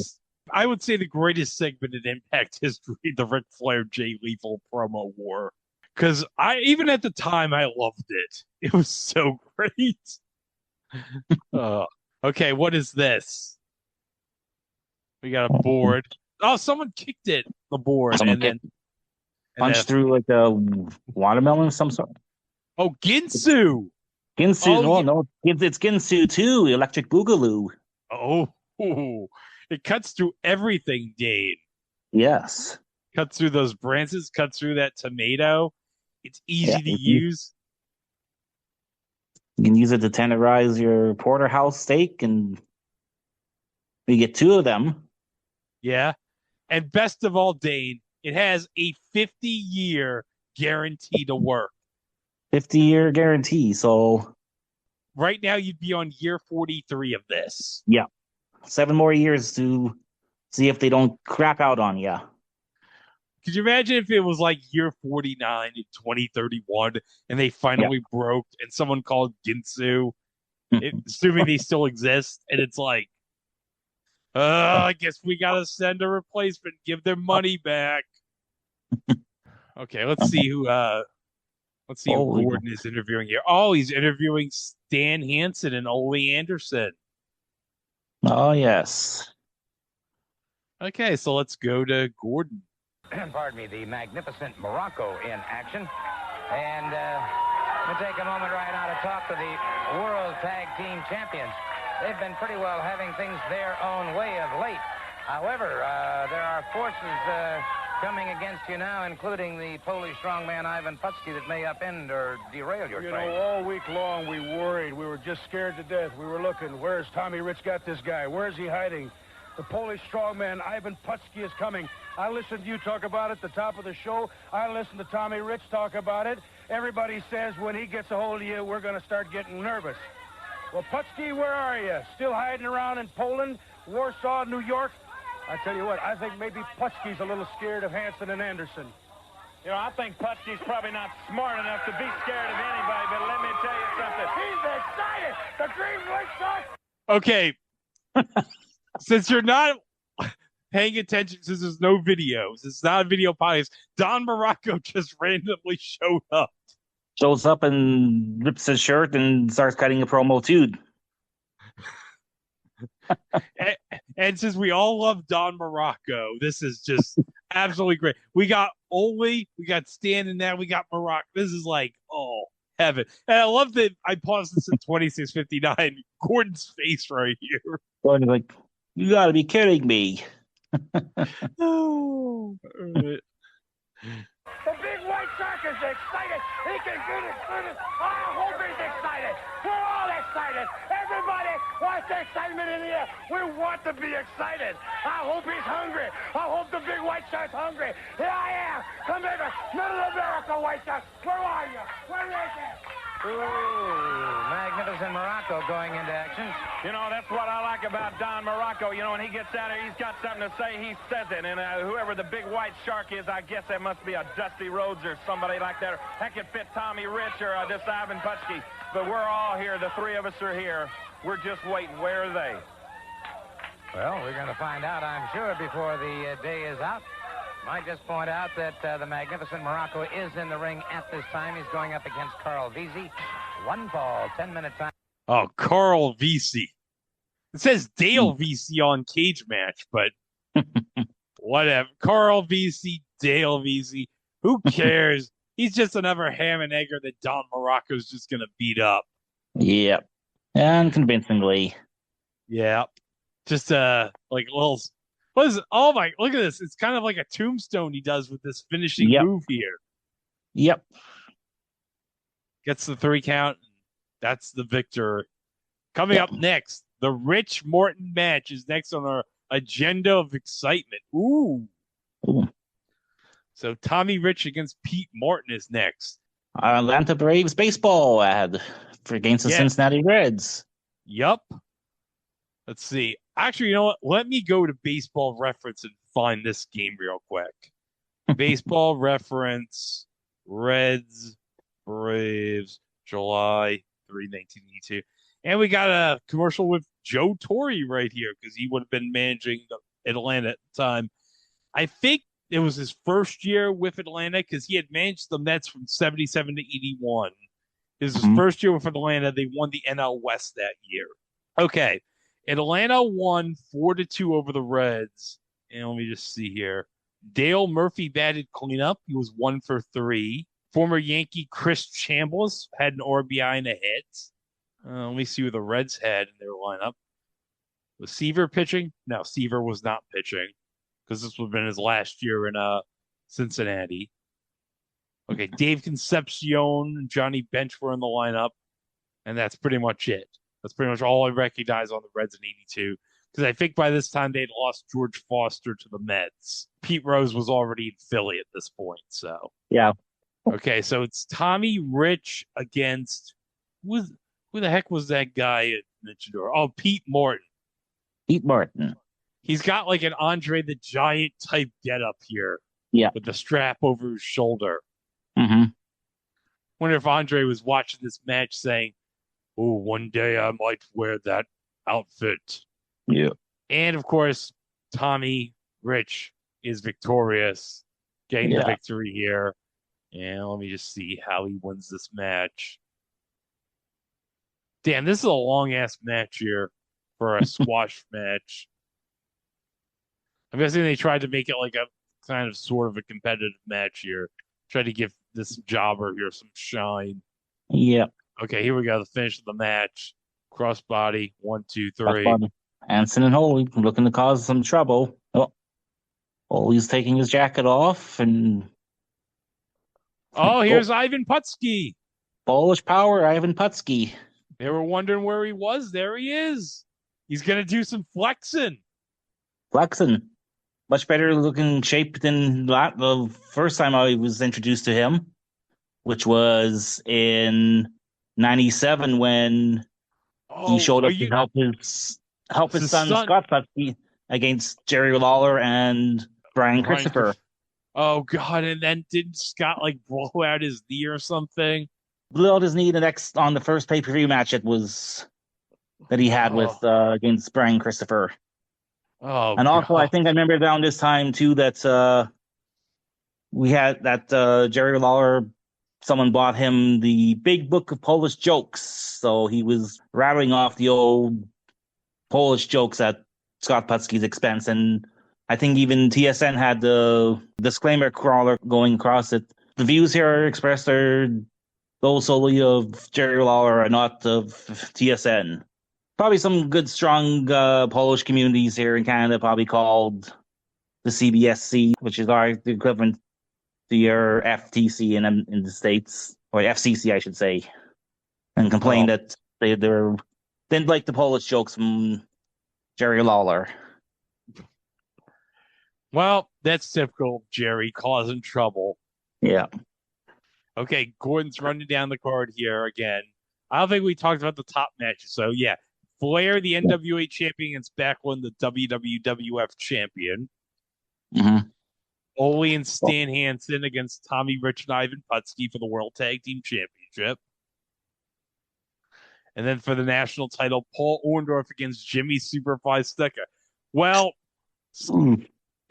Speaker 1: I would say the greatest segment in Impact history, the Ric Flair Jay Lethal promo war. Because even at the time, I loved it. It was so great. Okay, what is this? We got a board. Oh, someone kicked it, the board.
Speaker 5: Punched through like a watermelon of some sort.
Speaker 1: Oh, Ginsu!
Speaker 5: Ginsu, no, it's Ginsu too, Electric Boogaloo.
Speaker 1: Oh, it cuts through everything, Dane.
Speaker 5: Yes.
Speaker 1: Cuts through those branches, cuts through that tomato. It's easy to use.
Speaker 5: You can use it to tenderize your porterhouse steak, and you get two of them.
Speaker 1: Yeah. And best of all, Dane, it has a 50-year guarantee to work.
Speaker 5: 50-year guarantee, so...
Speaker 1: Right now, you'd be on year 43 of this.
Speaker 5: Yeah. 7 more years to see if they don't crap out on you.
Speaker 1: Could you imagine if it was like year 49 in 2031 and they finally broke and someone called Ginsu, assuming they still exist, and it's like, I guess we gotta send a replacement, give their money back. Okay, let's see who Gordon is interviewing here. Oh, he's interviewing Stan Hansen and Ole Anderson.
Speaker 5: Oh, yes.
Speaker 1: Okay, so let's go to Gordon.
Speaker 6: Pardon me, the magnificent Muraco in action. And we'll take a moment right now to talk to the World Tag Team Champions. They've been pretty well having things their own way of late. However, there are forces coming against you now, including the Polish strongman Ivan Putski, that may upend or derail your train.
Speaker 8: You know, all week long we worried. We were just scared to death. We were looking, where's Tommy Rich got this guy? Where's he hiding? The Polish strongman Ivan Putski is coming. I listened to you talk about it at the top of the show. I listened to Tommy Rich talk about it. Everybody says when he gets a hold of you, we're going to start getting nervous. Well, Putski, where are you? Still hiding around in Poland, Warsaw, New York? I tell you what, I think maybe Putski's a little scared of Hansen and Anderson.
Speaker 7: You know, I think Putski's probably not smart enough to be scared of anybody, but let me tell you something. He's excited! The Green White Sox!
Speaker 1: Okay. Since you're not paying attention, since there's no videos, it's not a video podcast, Don Muraco just randomly showed up.
Speaker 5: Shows up and rips his shirt and starts cutting a promo too.
Speaker 1: and since we all love Don Muraco, this is just absolutely great. We got Ole, we got Stan, and now we got Muraco. This is like, oh, heaven. And I love that I paused this at 26:59. Gordon's face right here.
Speaker 5: Gordon's like, you gotta be kidding me.
Speaker 1: Oh.
Speaker 7: The big White Sox is excited. He can get excited. I hope he's excited. We're all excited. Everybody wants the excitement in the air. We want to be excited. I hope he's hungry. I hope the big White Sox hungry. Here I am. Come here, Middle America White Sox. Where are you? Where is it?
Speaker 6: Magnificent Muraco going into action.
Speaker 7: You know, that's what I like about Don Muraco. You know, when he gets out there, he's got something to say. He says it. And whoever the big white shark is, I guess that must be a Dusty Rhodes or somebody like that. That could fit Tommy Rich or this Ivan Putski. But we're all here. The three of us are here. We're just waiting. Where are they?
Speaker 6: Well, we're going to find out, I'm sure, before the day is out. Might just point out that the magnificent Muraco is in the ring at this time. He's going up against Carl Veazey. 1 fall, 10-minute time.
Speaker 1: Oh, Carl Veazey. It says Dale Veazey on Cage Match, but whatever. Carl Veazey, Dale Veazey. Who cares? He's just another ham and egger that Don Muraco's just going to beat up.
Speaker 5: Yep. And convincingly.
Speaker 1: Yeah. Just like little. What is it? Oh my! Look at this. It's kind of like a tombstone he does with this finishing move here.
Speaker 5: Yep.
Speaker 1: Gets the 3 count. That's the victor. Coming up next, the Rich Morton match is next on our agenda of excitement. Ooh. So Tommy Rich against Pete Morton is next.
Speaker 5: Atlanta Braves baseball ad against the Cincinnati Reds.
Speaker 1: Yup. Let's see. Actually, you know what? Let me go to Baseball Reference and find this game real quick. Baseball Reference, Reds, Braves, July 3, 1982. And we got a commercial with Joe Torre right here because he would have been managing Atlanta at the time. I think it was his first year with Atlanta because he had managed the Mets from 77 to 81. It was his first year with Atlanta. They won the NL West that year. Okay. Atlanta won 4-2 over the Reds. And let me just see here. Dale Murphy batted cleanup. He was 1 for 3. Former Yankee Chris Chambliss had an RBI and a hit. Let me see who the Reds had in their lineup. Was Seaver pitching? No, Seaver was not pitching because this would have been his last year in Cincinnati. Okay, Dave Concepcion and Johnny Bench were in the lineup, and that's pretty much it. That's pretty much all I recognize on the Reds in 82. Because I think by this time they'd lost George Foster to the Mets. Pete Rose was already in Philly at this point, so.
Speaker 5: Yeah.
Speaker 1: Okay, so it's Tommy Rich against who the heck was that guy at Luchador? Oh, Pete Morton.
Speaker 5: Pete Morton.
Speaker 1: He's got like an Andre the Giant type getup here.
Speaker 5: Yeah.
Speaker 1: With the strap over his shoulder.
Speaker 5: Mm-hmm.
Speaker 1: Wonder if Andre was watching this match saying, "Oh, one day I might wear that outfit."
Speaker 5: Yeah.
Speaker 1: And of course, Tommy Rich is victorious, getting the victory here. And let me just see how he wins this match. Damn, this is a long ass match here for a squash match. I'm guessing they tried to make it like a kind of sort of a competitive match here. Try to give this jobber here some shine.
Speaker 5: Yeah.
Speaker 1: Okay, here we go. The finish of the match. Crossbody. 1, 2, 3.
Speaker 5: Hansen and Holy looking to cause some trouble. Oh, Holy's taking his jacket off and.
Speaker 1: Oh, here's Ivan Putski.
Speaker 5: Polish power, Ivan Putski.
Speaker 1: They were wondering where he was. There he is. He's going to do some flexing.
Speaker 5: Much better looking shape than the first time I was introduced to him, which was in 97 when he showed up to help his son Scott Putski against Jerry Lawler and Brian Christopher.
Speaker 1: Oh God! And then didn't Scott like blow out his knee or something?
Speaker 5: Blew out his knee on the first pay-per-view match that he had with against Brian Christopher.
Speaker 1: Oh,
Speaker 5: and also, I think I remember around this time too that we had that Jerry Lawler. Someone bought him the Big Book of Polish Jokes, so he was rattling off the old Polish jokes at Scott Putski's expense, and I think even TSN had the disclaimer crawler going across it. The views here expressed are those solely of Jerry Lawler and not of TSN. Probably some good, strong Polish communities here in Canada, probably called the CBSC, which is the equivalent to your FTC in the States, or FCC, I should say, and complained that they didn't like the Polish jokes from Jerry Lawler.
Speaker 1: Well, that's typical of Jerry causing trouble.
Speaker 5: Yeah.
Speaker 1: Okay, Gordon's running down the card here again. I don't think we talked about the top matches. So, yeah, Flair, the NWA champion, against Backlund, the WWWF champion.
Speaker 5: Mm-hmm.
Speaker 1: Ole and Stan Hansen against Tommy Rich and Ivan Putski for the World Tag Team Championship. And then for the national title, Paul Orndorff against Jimmy Superfly Snuka. Well,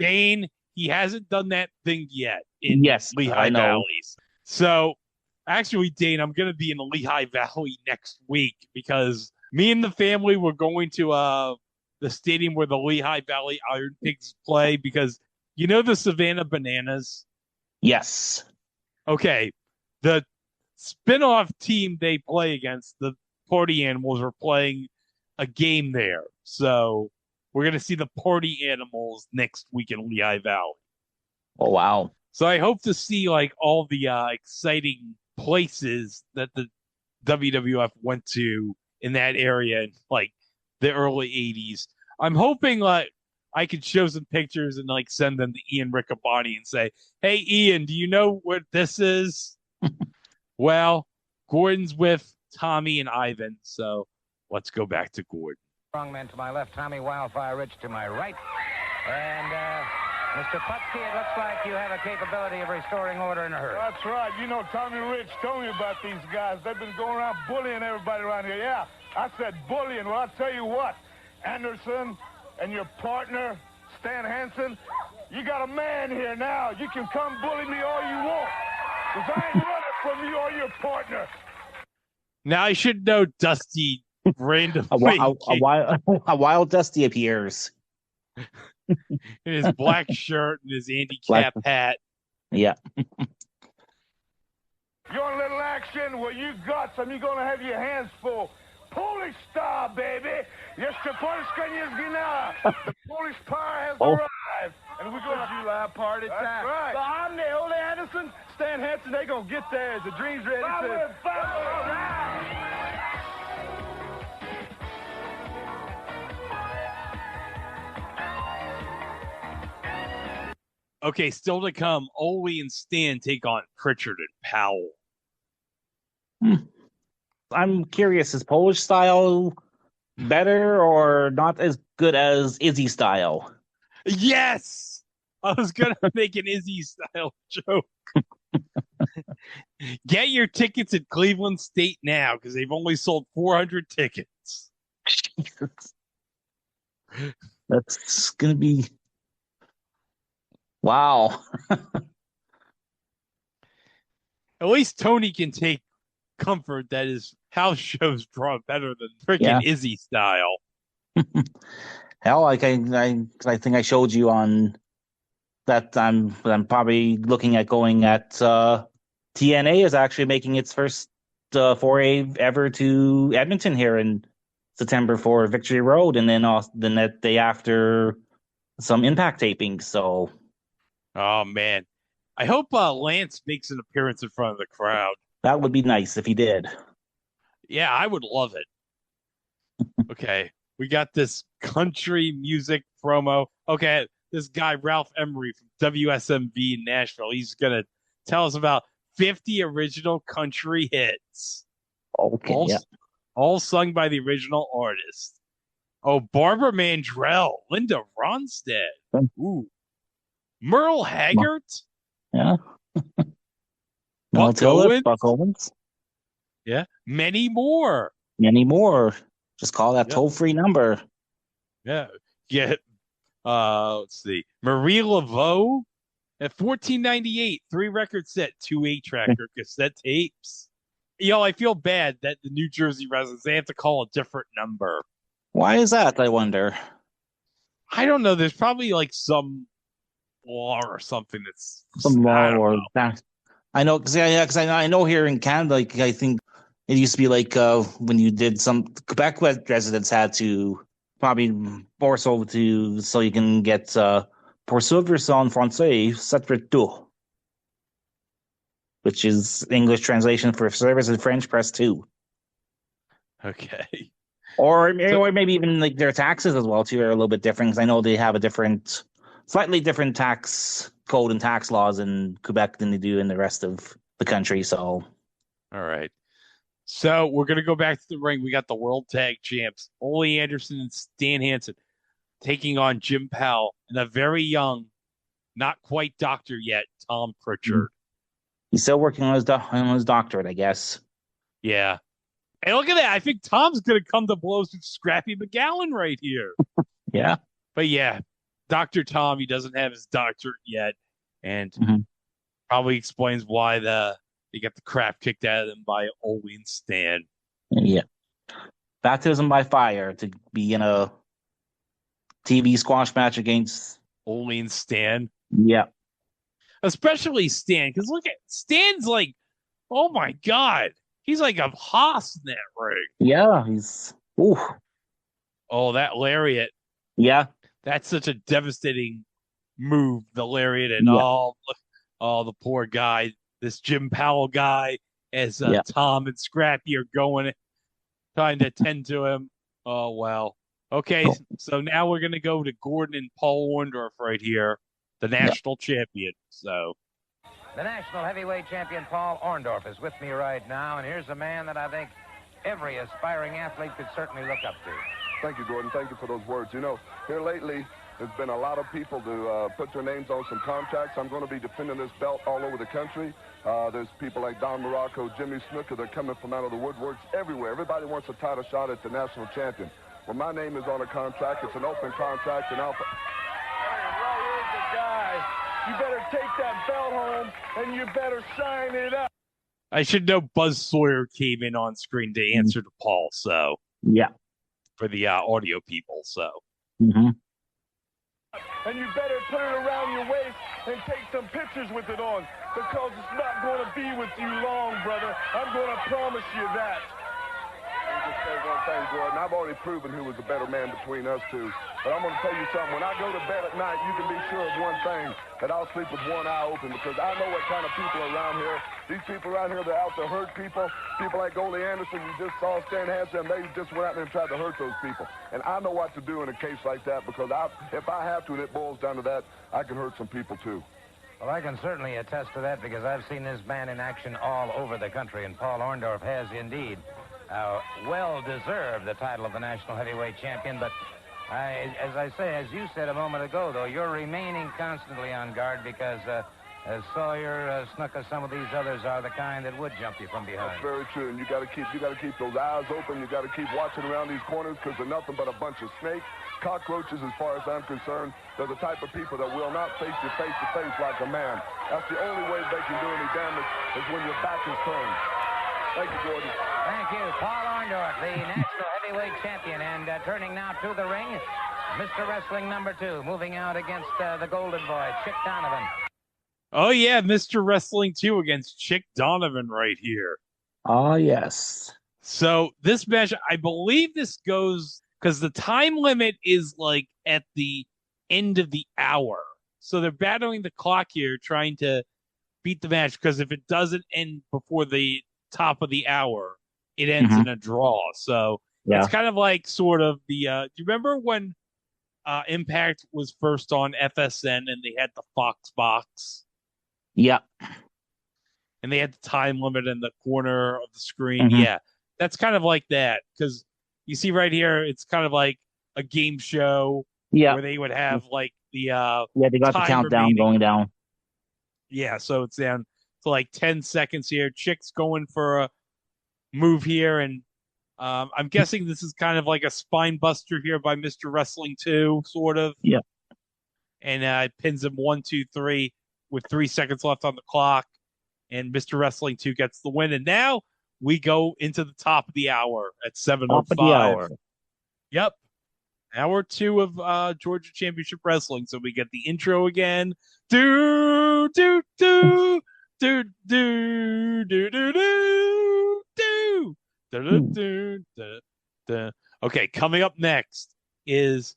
Speaker 1: Dane, he hasn't done that thing yet in Lehigh Valley. So, actually, Dane, I'm going to be in the Lehigh Valley next week because me and the family were going to the stadium where the Lehigh Valley Iron Pigs play because you know the Savannah Bananas?
Speaker 5: Yes.
Speaker 1: Okay. The spinoff team they play against, the Party Animals, are playing a game there. So we're going to see the Party Animals next week in Lehigh Valley.
Speaker 5: Oh, wow.
Speaker 1: So I hope to see like all the exciting places that the WWF went to in that area in like the early 80s. I'm hoping like I could show some pictures and like send them to Ian Riccaboni and say, hey, Ian, do you know what this is? Well, Gordon's with Tommy and Ivan, so let's go back to Gordon.
Speaker 6: Strongman to my left, Tommy Wildfire Rich to my right. And Mr. Putski, it looks like you have a capability of restoring order in a hurry.
Speaker 7: That's right. You know, Tommy Rich told me about these guys. They've been going around bullying everybody around here. Yeah, I said bullying. Well, I'll tell you what, Anderson and your partner, Stan Hansen, you got a man here now. You can come bully me all you want, because I ain't running from you or your partner.
Speaker 1: Now I should know Dusty randomly.
Speaker 5: A wild Dusty appears.
Speaker 1: In his black shirt and his Andy Cap hat.
Speaker 5: Yeah.
Speaker 7: You want a little action? Well, you got some. You're going to have your hands full. Polish star, baby. Jeszcze Polska nie zginęła. The Polish power has arrived. And we're going to July party time. That's right. The Omni, Ole Anderson, Stan Hansen, they going to get theirs. The dream's ready to...
Speaker 1: Okay, still to come, Ole and Stan take on Pritchard and Powell.
Speaker 5: I'm curious, is Polish style better or not as good as Izzy style?
Speaker 1: Yes! I was going to make an Izzy style joke. Get your tickets at Cleveland State now because they've only sold 400 tickets.
Speaker 5: Jesus. That's going to be... Wow.
Speaker 1: At least Tony can take comfort that his house shows draw better than freaking Izzy style.
Speaker 5: Hell, I think I showed you on that I'm probably looking at going at TNA is actually making its first foray ever to Edmonton here in September for Victory Road, and then that day after some Impact tapings. So,
Speaker 1: oh man, I hope Lance makes an appearance in front of the crowd.
Speaker 5: That would be nice if he did.
Speaker 1: Yeah, I would love it. Okay, we got this country music promo. Okay, this guy, Ralph Emery from WSMV in Nashville, he's going to tell us about 50 original country hits.
Speaker 5: Okay,
Speaker 1: all sung by the original artist. Oh, Barbara Mandrell, Linda Ronstadt. Ooh. Merle Haggard.
Speaker 5: Yeah.
Speaker 1: Buck
Speaker 5: Owens.
Speaker 1: Yeah. Many more.
Speaker 5: Just call that toll-free number.
Speaker 1: Yeah. Let's see. Marie Laveau at $14.98, 3 record set, 2 8-track or cassette tapes. I feel bad that the New Jersey residents, they have to call a different number.
Speaker 5: Why is that, I wonder?
Speaker 1: I don't know. There's probably like some law or something that's
Speaker 5: some law or that. I know, because I know here in Canada, like I think it used to be like when you did some Quebec residents had to probably force over so you can get poursuivre en français, c'est tout, which is English translation for service in French, press 2.
Speaker 1: Okay.
Speaker 5: Or maybe even like their taxes as well too are a little bit different, because I know they have a slightly different tax code and tax laws in Quebec than they do in the rest of the country. So,
Speaker 1: All right. So we're going to go back to the ring. We got the World Tag Champs, Ole Anderson and Stan Hansen, taking on Jim Powell and a very young, not quite doctor yet, Tom Pritchard.
Speaker 5: he's still working on his doctorate, I guess.
Speaker 1: Yeah. And look at that. I think Tom's going to come to blows with Scrappy McGowan right here.
Speaker 5: Yeah.
Speaker 1: But yeah, Dr. Tom, he doesn't have his doctorate yet. And probably explains why they got the crap kicked out of them by Ole and Stan.
Speaker 5: Yeah. Baptism by fire to be in a TV squash match against
Speaker 1: Ole and Stan.
Speaker 5: Yeah.
Speaker 1: Especially Stan, because look at Stan's like, oh my God. He's like a hoss in that ring.
Speaker 5: Yeah, he's ooh.
Speaker 1: Oh, that lariat.
Speaker 5: Yeah.
Speaker 1: That's such a devastating move, the lariat, and oh, the poor guy, this Jim Powell guy, as Tom and Scrappy are trying to attend to him. Oh, well. Okay, so now we're going to go to Gordon and Paul Orndorff right here, the national champion. So,
Speaker 6: the national heavyweight champion, Paul Orndorff, is with me right now, and here's a man that I think every aspiring athlete could certainly look up to.
Speaker 10: Thank you, Gordon. Thank you for those words. You know, here lately, there's been a lot of people to put their names on some contracts. I'm going to be defending this belt all over the country. There's people like Don Muraco, Jimmy Snuka. They're coming from out of the woodworks everywhere. Everybody wants a title shot at the national champion. Well, my name is on a contract. It's an open contract, and I'll...
Speaker 7: Right here's the guy. You better take that belt home, and you better sign it up.
Speaker 1: I should know Buzz Sawyer came in on screen to answer to Paul, so...
Speaker 5: Yeah.
Speaker 1: For the audio people, so...
Speaker 7: And you better put it around your waist and take some pictures with it on, because it's not going to be with you long, brother. I'm going to promise you that.
Speaker 10: Let me just say one thing, Gordon. I've already proven who was the better man between us two. But I'm going to tell you something. When I go to bed at night, you can be sure of one thing, that I'll sleep with one eye open, because I know what kind of people are around here. These people around here, they're out to hurt people. People like Ole Anderson, you just saw Stan Hansen, they just went out there and tried to hurt those people. And I know what to do in a case like that, because if I have to, and it boils down to that, I can hurt some people too.
Speaker 6: Well, I can certainly attest to that, because I've seen this man in action all over the country, and Paul Orndorff has indeed well-deserved the title of the national heavyweight champion. But as you said a moment ago, though, you're remaining constantly on guard, because Sawyer, Snuka, some of these others are the kind that would jump you from behind.
Speaker 10: That's very true, and you got to keep those eyes open. You got to keep watching around these corners, because they're nothing but a bunch of snakes, cockroaches. As far as I'm concerned, they're the type of people that will not face you face to face like a man. That's the only way they can do any damage, is when your back is turned. Thank you, Gordon.
Speaker 6: Thank you, Paul Orndorff, the national heavyweight champion, and turning now to the ring, Mr. Wrestling #2, moving out against the Golden Boy, Chick Donovan.
Speaker 1: Oh, yeah, Mr. Wrestling 2 against Chick Donovan right here.
Speaker 5: Oh, yes.
Speaker 1: So this match, I believe this goes, because the time limit is like at the end of the hour. So they're battling the clock here, trying to beat the match, because if it doesn't end before the top of the hour, it ends in a draw. So it's kind of like sort of the, do you remember when Impact was first on FSN and they had the Fox box?
Speaker 5: Yeah.
Speaker 1: And they had the time limit in the corner of the screen. Yeah. That's kind of like that, because you see right here, it's kind of like a game show where they would have like the
Speaker 5: they got the countdown going down.
Speaker 1: Yeah, so it's down to like 10 seconds here. Chick's going for a move here, and I'm guessing this is kind of like a spine buster here by Mr. Wrestling 2, sort of.
Speaker 5: Yeah.
Speaker 1: And pins him 1, 2, 3 with 3 seconds left on the clock, and Mr. Wrestling 2 gets the win. And now we go into the top of the hour at 7:05.
Speaker 5: Top of the hour.
Speaker 1: Yep. Hour 2 of Georgia Championship Wrestling. So we get the intro again. Do, do, do, do, do, do, do, do, do, do, do, do, do. Okay, coming up next is,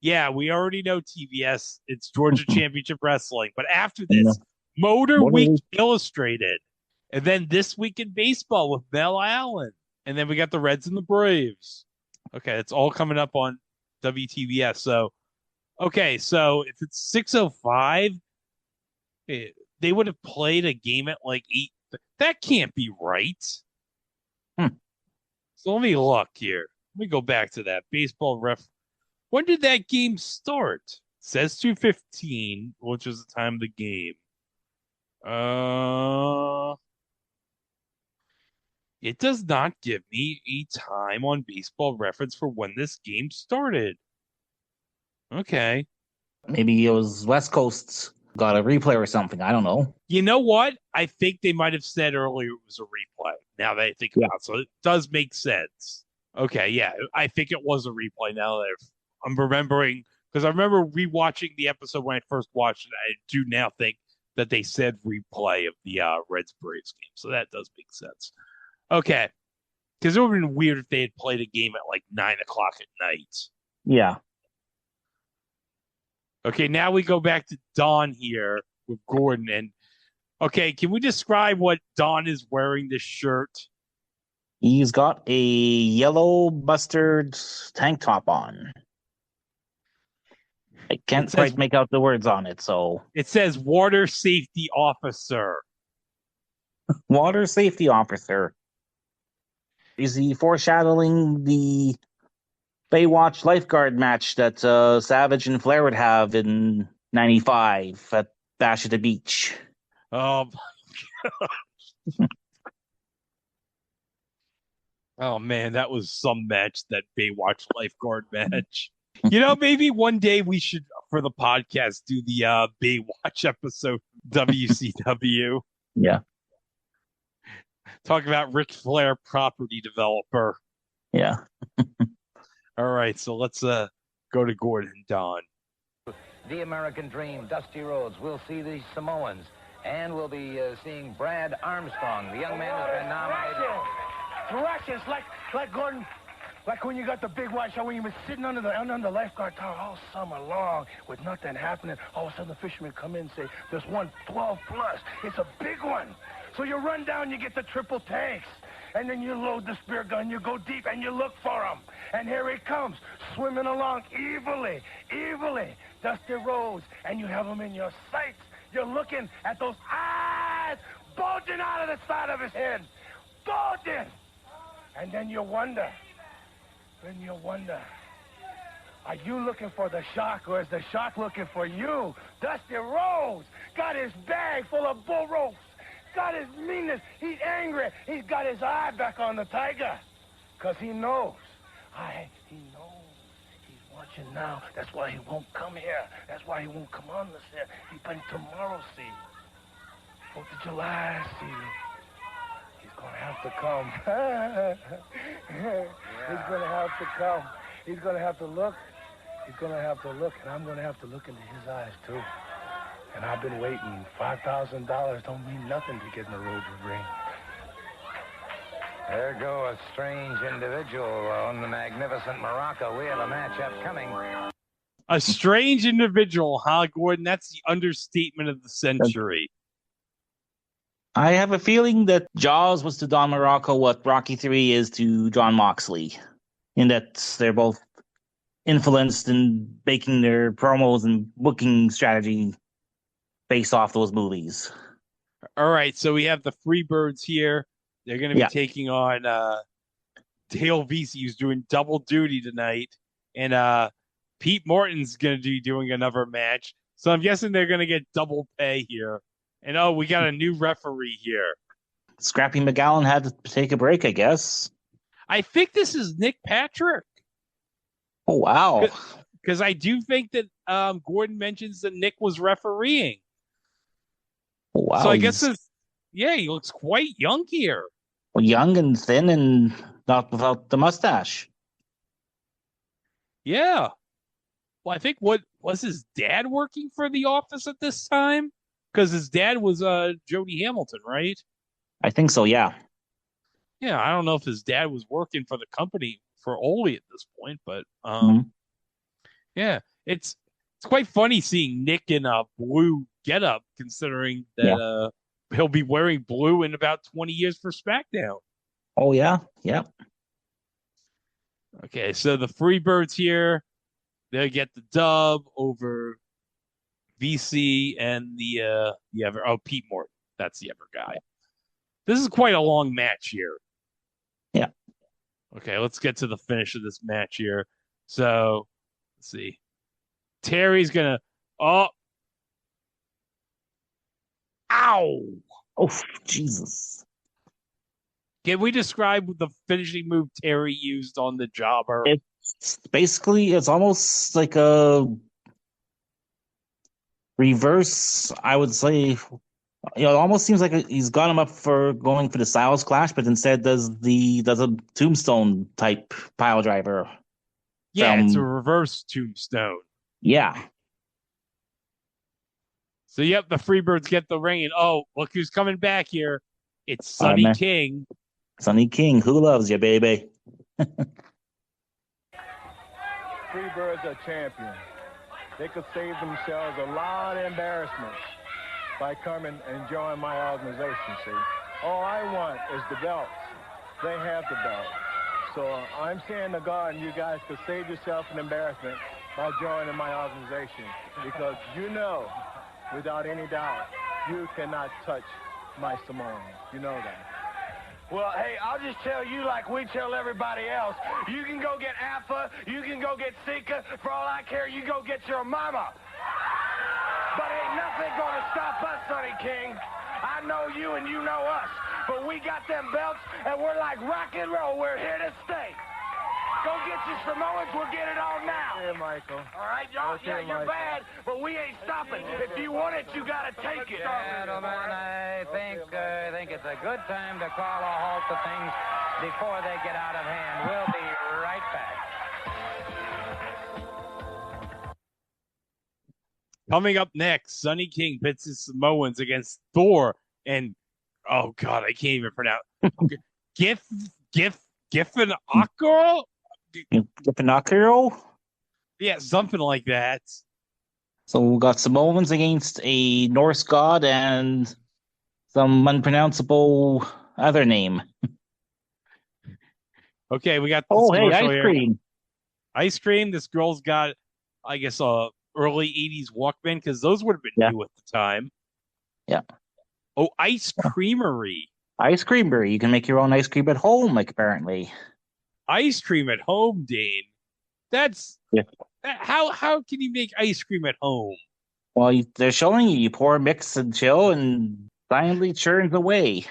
Speaker 1: we already know TBS. It's Georgia Championship Wrestling. But after this, Motor Week Illustrated. And then This Week in Baseball with Mel Allen. And then we got the Reds and the Braves. Okay, it's all coming up on WTBS. So, okay, so if it's 6:05, they would have played a game at like That can't be right. So let me look here. Let me go back to that baseball ref. When did that game start? It says 2:15, which is the time of the game. It does not give me a time on Baseball Reference for when this game started. Okay.
Speaker 5: Maybe it was West Coast got a replay or something. I don't know.
Speaker 1: You know what? I think they might have said earlier it was a replay. Now that I think about it. So it does make sense. Okay, yeah. I think it was a replay now that I'm remembering, because I remember rewatching the episode when I first watched it. I do now think that they said replay of the Reds Braves game. So that does make sense. Okay. Because it would have been weird if they had played a game at like 9 o'clock at night.
Speaker 5: Yeah.
Speaker 1: Okay, now we go back to Don here with Gordon. And okay, can we describe what Don is wearing this shirt?
Speaker 5: He's got a yellow mustard tank top on. I can't quite make out the words on it, so.
Speaker 1: It says Water Safety Officer.
Speaker 5: Water Safety Officer. Is he foreshadowing the Baywatch lifeguard match that Savage and Flair would have in 95 at Bash at the Beach?
Speaker 1: Oh, my God. Oh, man, that was some match, that Baywatch lifeguard match. You know, maybe one day we should, for the podcast, do the Baywatch episode, WCW.
Speaker 5: Yeah.
Speaker 1: Talk about Ric Flair, property developer.
Speaker 5: Yeah.
Speaker 1: All right, so let's go to Gordon and Don.
Speaker 6: The American Dream, Dusty Rhodes. We'll see the Samoans, and we'll be seeing Brad Armstrong. The young man has been nominated.
Speaker 7: Miraculous, like Gordon, like when you got the big white shot, when you were sitting under the lifeguard tower all summer long with nothing happening. All of a sudden the fishermen come in and say, there's one 12 plus. It's a big one. So you run down, you get the triple tanks, and then you load the spear gun, you go deep, and you look for him. And here he comes, swimming along evilly, Dusty Rhodes, and you have him in your sights. You're looking at those eyes bulging out of the side of his head. Bulging! And then you wonder, are you looking for the shark, or is the shark looking for you? Dusty Rhodes got his bag full of bull ropes. Got his meanness. He's angry. He's got his eye back on the tiger. Because he knows. He knows. He's watching now. That's why he won't come here. That's why he won't come on the set. He's been tomorrow, see. 4th of July, see. He's going to have to come. He's going to have to come. He's going to have to look. He's going to have to look, and I'm going to have to look into his eyes, too. And I've been waiting. $5,000 don't mean nothing to get in the Rhodes ring.
Speaker 6: There go a strange individual on the magnificent Muraco. We have a match upcoming.
Speaker 1: A strange individual, huh, Gordon? That's the understatement of the century.
Speaker 5: I have a feeling that Jaws was to Don Muraco what Rocky III is to John Moxley, in that they're both influenced in making their promos and booking strategy based off those movies.
Speaker 1: All right, so we have the Freebirds here. They're going to be taking on Dale Vesey, who's doing double duty tonight, and Pete Morton's going to be doing another match. So I'm guessing they're going to get double pay here. And we got a new referee here.
Speaker 5: Scrappy McGowan had to take a break, I guess.
Speaker 1: I think this is Nick Patrick.
Speaker 5: Oh, wow.
Speaker 1: Because I do think that Gordon mentions that Nick was refereeing.
Speaker 5: Oh, wow.
Speaker 1: So I guess he looks quite young here.
Speaker 5: Well, young and thin and not without the mustache.
Speaker 1: Yeah. Well, I think was his dad working for the office at this time? Because his dad was Jody Hamilton, right?
Speaker 5: I think so, yeah.
Speaker 1: Yeah, I don't know if his dad was working for the company for Ole at this point, but yeah, it's quite funny seeing Nick in a blue getup, considering that he'll be wearing blue in about 20 years for SmackDown.
Speaker 5: Oh yeah, yeah.
Speaker 1: Okay, so the Freebirds here, they get the dub over VC and the other Pete Morton. That's the other guy. This is quite a long match here.
Speaker 5: Yeah.
Speaker 1: Okay, let's get to the finish of this match here. So, let's see. Terry's gonna. Oh. Ow!
Speaker 5: Oh, Jesus.
Speaker 1: Can we describe the finishing move Terry used on the jobber?
Speaker 5: It's almost like a reverse, I would say. It almost seems like he's got him up for going for the Styles Clash, but instead does a tombstone type pile driver.
Speaker 1: Yeah, it's a reverse tombstone.
Speaker 5: Yeah.
Speaker 1: So, yep, the Freebirds get the ring, and look who's coming back here. It's Sonny King.
Speaker 5: Sonny King, who loves you, baby?
Speaker 8: Freebirds are champions. They could save themselves a lot of embarrassment by coming and joining my organization, see? All I want is the belts. They have the belt. So I'm saying to God, and you guys could save yourself an embarrassment by joining my organization, because without any doubt, you cannot touch my Samoan. You know that.
Speaker 7: Well, hey, I'll just tell you like we tell everybody else. You can go get Alpha, you can go get Sika. For all I care, you go get your mama. But ain't nothing gonna stop us, Sonny King. I know you and you know us. But we got them belts, and we're like rock and roll. We're here to stay. Go get your Samoans. We'll get it on now.
Speaker 8: Here, Michael.
Speaker 7: All right, y'all. Yeah, you're bad, but we ain't stopping. If you want it, you gotta take it.
Speaker 6: Gentlemen, I think it's a good time to call a halt to things before they get out of hand. We'll be right back.
Speaker 1: Coming up next, Sonny King pits his Samoans against Thor and oh god, I can't even pronounce. Giffen Akro? Yeah, something like that.
Speaker 5: So we got Samoans against a Norse god and some unpronounceable other name.
Speaker 1: Okay, we got this
Speaker 5: ice cream.
Speaker 1: Ice cream. This girl's got, I guess, early 80s Walkman, because those would have been new at the time.
Speaker 5: Yeah.
Speaker 1: Oh, Ice Creamery.
Speaker 5: Ice Creamery. You can make your own ice cream at home, like, apparently.
Speaker 1: Ice cream at home, Dane. That's...
Speaker 5: Yeah.
Speaker 1: How can you make ice cream at home?
Speaker 5: Well, they're showing you pour, mix, and chill, and finally churns away.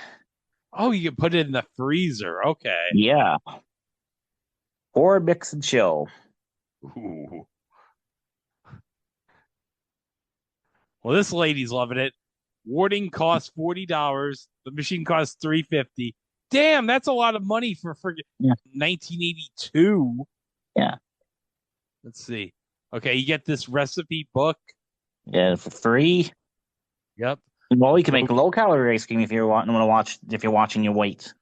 Speaker 1: Oh, you can put it in the freezer. Okay.
Speaker 5: Yeah. Pour, mix, and chill.
Speaker 1: Ooh. Well, this lady's loving it. Warding costs $40. The machine costs $350. Damn, that's a lot of money for 1982.
Speaker 5: Yeah.
Speaker 1: Let's see. Okay, you get this recipe book.
Speaker 5: Yeah, for free.
Speaker 1: Yep.
Speaker 5: Well, you can make low-calorie ice cream if you're watching your weight.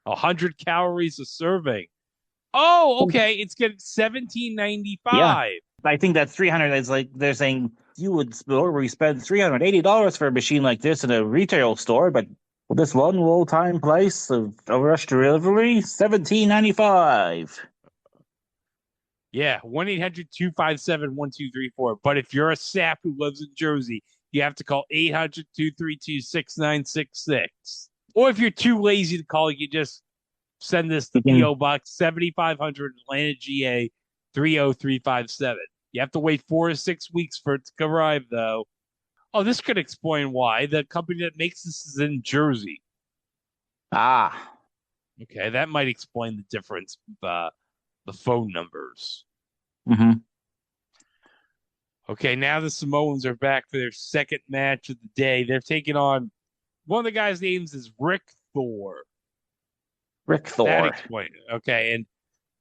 Speaker 1: 100 calories a serving. Oh, okay. It's getting $17.95.
Speaker 5: Yeah. I think that's 300. It's like they're saying you would spend $380 for a machine like this in a retail store, but with this one low-time price of a rush delivery, $17.95.
Speaker 1: Yeah, 1-800-257-1234. But if you're a sap who lives in Jersey, you have to call 800-232-6966. Or if you're too lazy to call, you just send this to P.O. Box 7500 Atlanta, GA 30357. You have to wait 4 to 6 weeks for it to arrive, though. Oh, this could explain why. The company that makes this is in Jersey.
Speaker 5: Ah.
Speaker 1: Okay, that might explain the difference. The phone numbers.
Speaker 5: Mm-hmm.
Speaker 1: Okay, now the Samoans are back for their second match of the day. They're taking on one of the guys' names is Rick Thor.
Speaker 5: Rick Thor.
Speaker 1: That explains it. Okay, and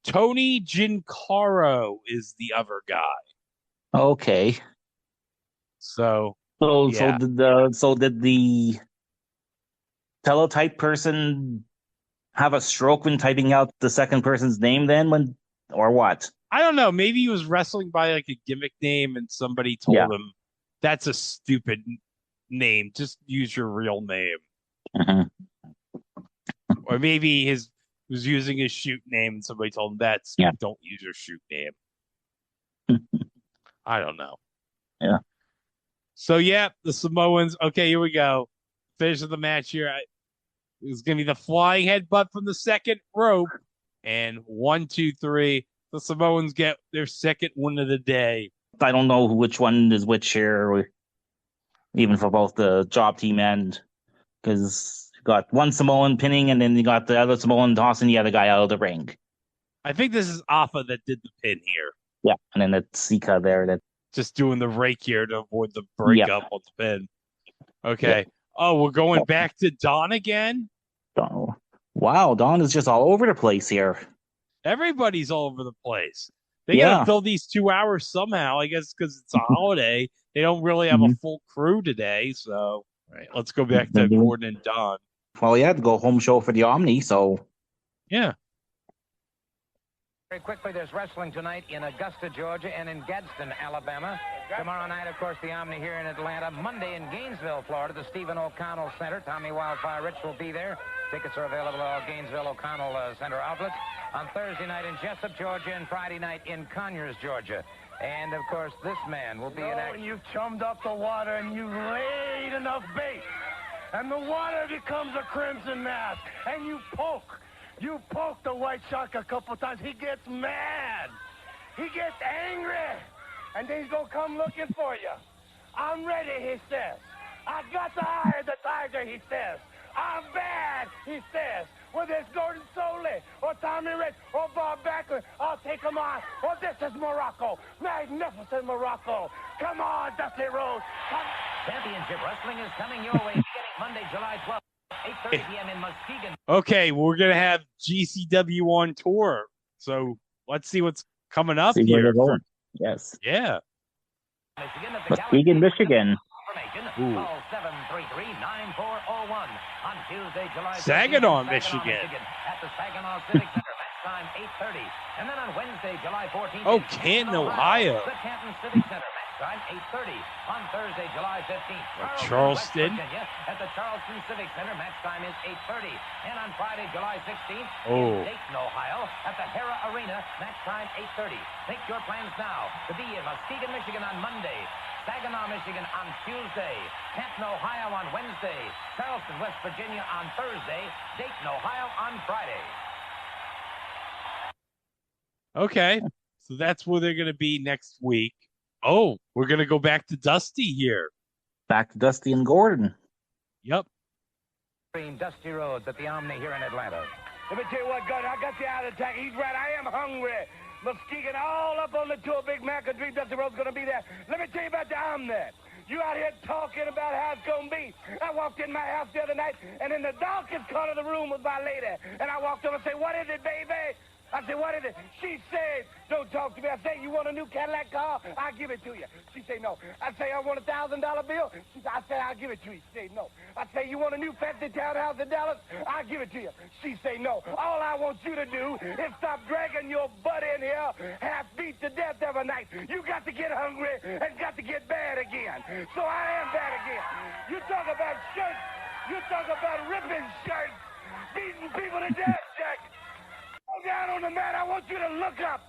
Speaker 1: Tony Gincaro is the other guy.
Speaker 5: Okay.
Speaker 1: So
Speaker 5: did the teletype person have a stroke when typing out the second person's name then, or what?
Speaker 1: I don't know. Maybe he was wrestling by like a gimmick name and somebody told him that's a stupid name. Just use your real name.
Speaker 5: Mm-hmm.
Speaker 1: Or maybe he was using his shoot name and somebody told him don't use your shoot name. I don't know.
Speaker 5: Yeah.
Speaker 1: So, the Samoans. Okay, here we go. Finish of the match here. It's going to be the flying headbutt from the second rope. And 1, 2, 3. The Samoans get their second win of the day.
Speaker 5: I don't know which one is which here, even for both the job team and because you got one Samoan pinning and then you got the other Samoan tossing the other guy out of the ring.
Speaker 1: I think this is Alpha that did the pin here.
Speaker 5: Yeah, and then it's Sika there that
Speaker 1: just doing the rake here to avoid the breakup with the pin. Okay. Yep. Oh, we're going back to Don again?
Speaker 5: Don. Wow, Don is just all over the place here.
Speaker 1: Everybody's all over the place. They got to fill these 2 hours somehow, I guess, because it's a holiday. They don't really have a full crew today. So, all right, let's go back to Gordon and Don.
Speaker 5: Well, yeah, the go home show for the Omni, so.
Speaker 1: Yeah.
Speaker 6: Very quickly, there's wrestling tonight in Augusta, Georgia, and in Gadsden, Alabama. Tomorrow night, of course, the Omni here in Atlanta. Monday in Gainesville, Florida, the Stephen O'Connell Center. Tommy Wildfire Rich will be there. Tickets are available at all Gainesville O'Connell Center outlets. On Thursday night in Jessup, Georgia, and Friday night in Conyers, Georgia. And, of course, this man will be in action.
Speaker 7: You've chummed up the water and you've laid enough bait. And the water becomes a crimson mass. And you poke. You poke the white shark a couple times. He gets mad. He gets angry. And then he's going to come looking for you. I'm ready, he says. I got the eye of the tiger, he says. I'm bad, he says. Whether it's Gordon Solie or Tommy Rich or Bob Backlund, I'll take them on. Or this is Muraco. Magnificent Muraco. Come on, Dusty Rhodes.
Speaker 6: Championship Wrestling is coming your way beginning Monday, July 12th. 8:30 p.m. in Muskegon.
Speaker 1: Okay, we're going to have GCW on tour. So let's see what's coming up here.
Speaker 5: Yes.
Speaker 1: Yeah.
Speaker 5: Muskegon, Michigan.
Speaker 6: Call 733-9401 on Tuesday, July 13th,
Speaker 1: Saginaw, Michigan.
Speaker 6: At the Saginaw Civic Center. Match time 8:30. And then on Wednesday, July 14th.
Speaker 1: Oh, Canton, Ohio.
Speaker 6: The Canton Civic Center. Time 8:30 on Thursday, July 15th.
Speaker 1: Charleston.
Speaker 6: At the Charleston Civic Center, match time is 8:30. And on Friday, July 16th, in Dayton, Ohio, at the Hera Arena, match time 8:30. Make your plans now to be in Muskegon, Michigan on Monday, Saginaw, Michigan on Tuesday, Canton, Ohio on Wednesday, Charleston, West Virginia on Thursday, Dayton, Ohio on Friday.
Speaker 1: Okay, so that's where they're going to be next week. Oh, we're going to go back to Dusty here.
Speaker 5: Back to Dusty and Gordon.
Speaker 1: Yep.
Speaker 6: Dusty Rhodes at the Omni here in Atlanta.
Speaker 7: Let me tell you what, Gordon, I got you out of attack. He's right. I am hungry. Muskegon all up on the tour. Big Mac and Dream Dusty Rhodes going to be there. Let me tell you about the Omni. You out here talking about how it's going to be. I walked in my house the other night, and in the darkest corner of the room was my lady. And I walked over and said, "What is it, baby?" I said, "What is it?" She said, "Don't talk to me." I said, "You want a new Cadillac car? I'll give it to you." She said, "No." I say, "I want a $1,000 bill." She said, "I say, I'll give it to you." She said, "No." I say, "You want a new fancy townhouse in Dallas? I'll give it to you." She say, "No. All I want you to do is stop dragging your butt in here half beat to death every night. You got to get hungry and got to get bad again." So I am bad again. You talk about shirts. You talk about ripping shirts, beating people to death, Jack. Go down on the mat. I want you to look up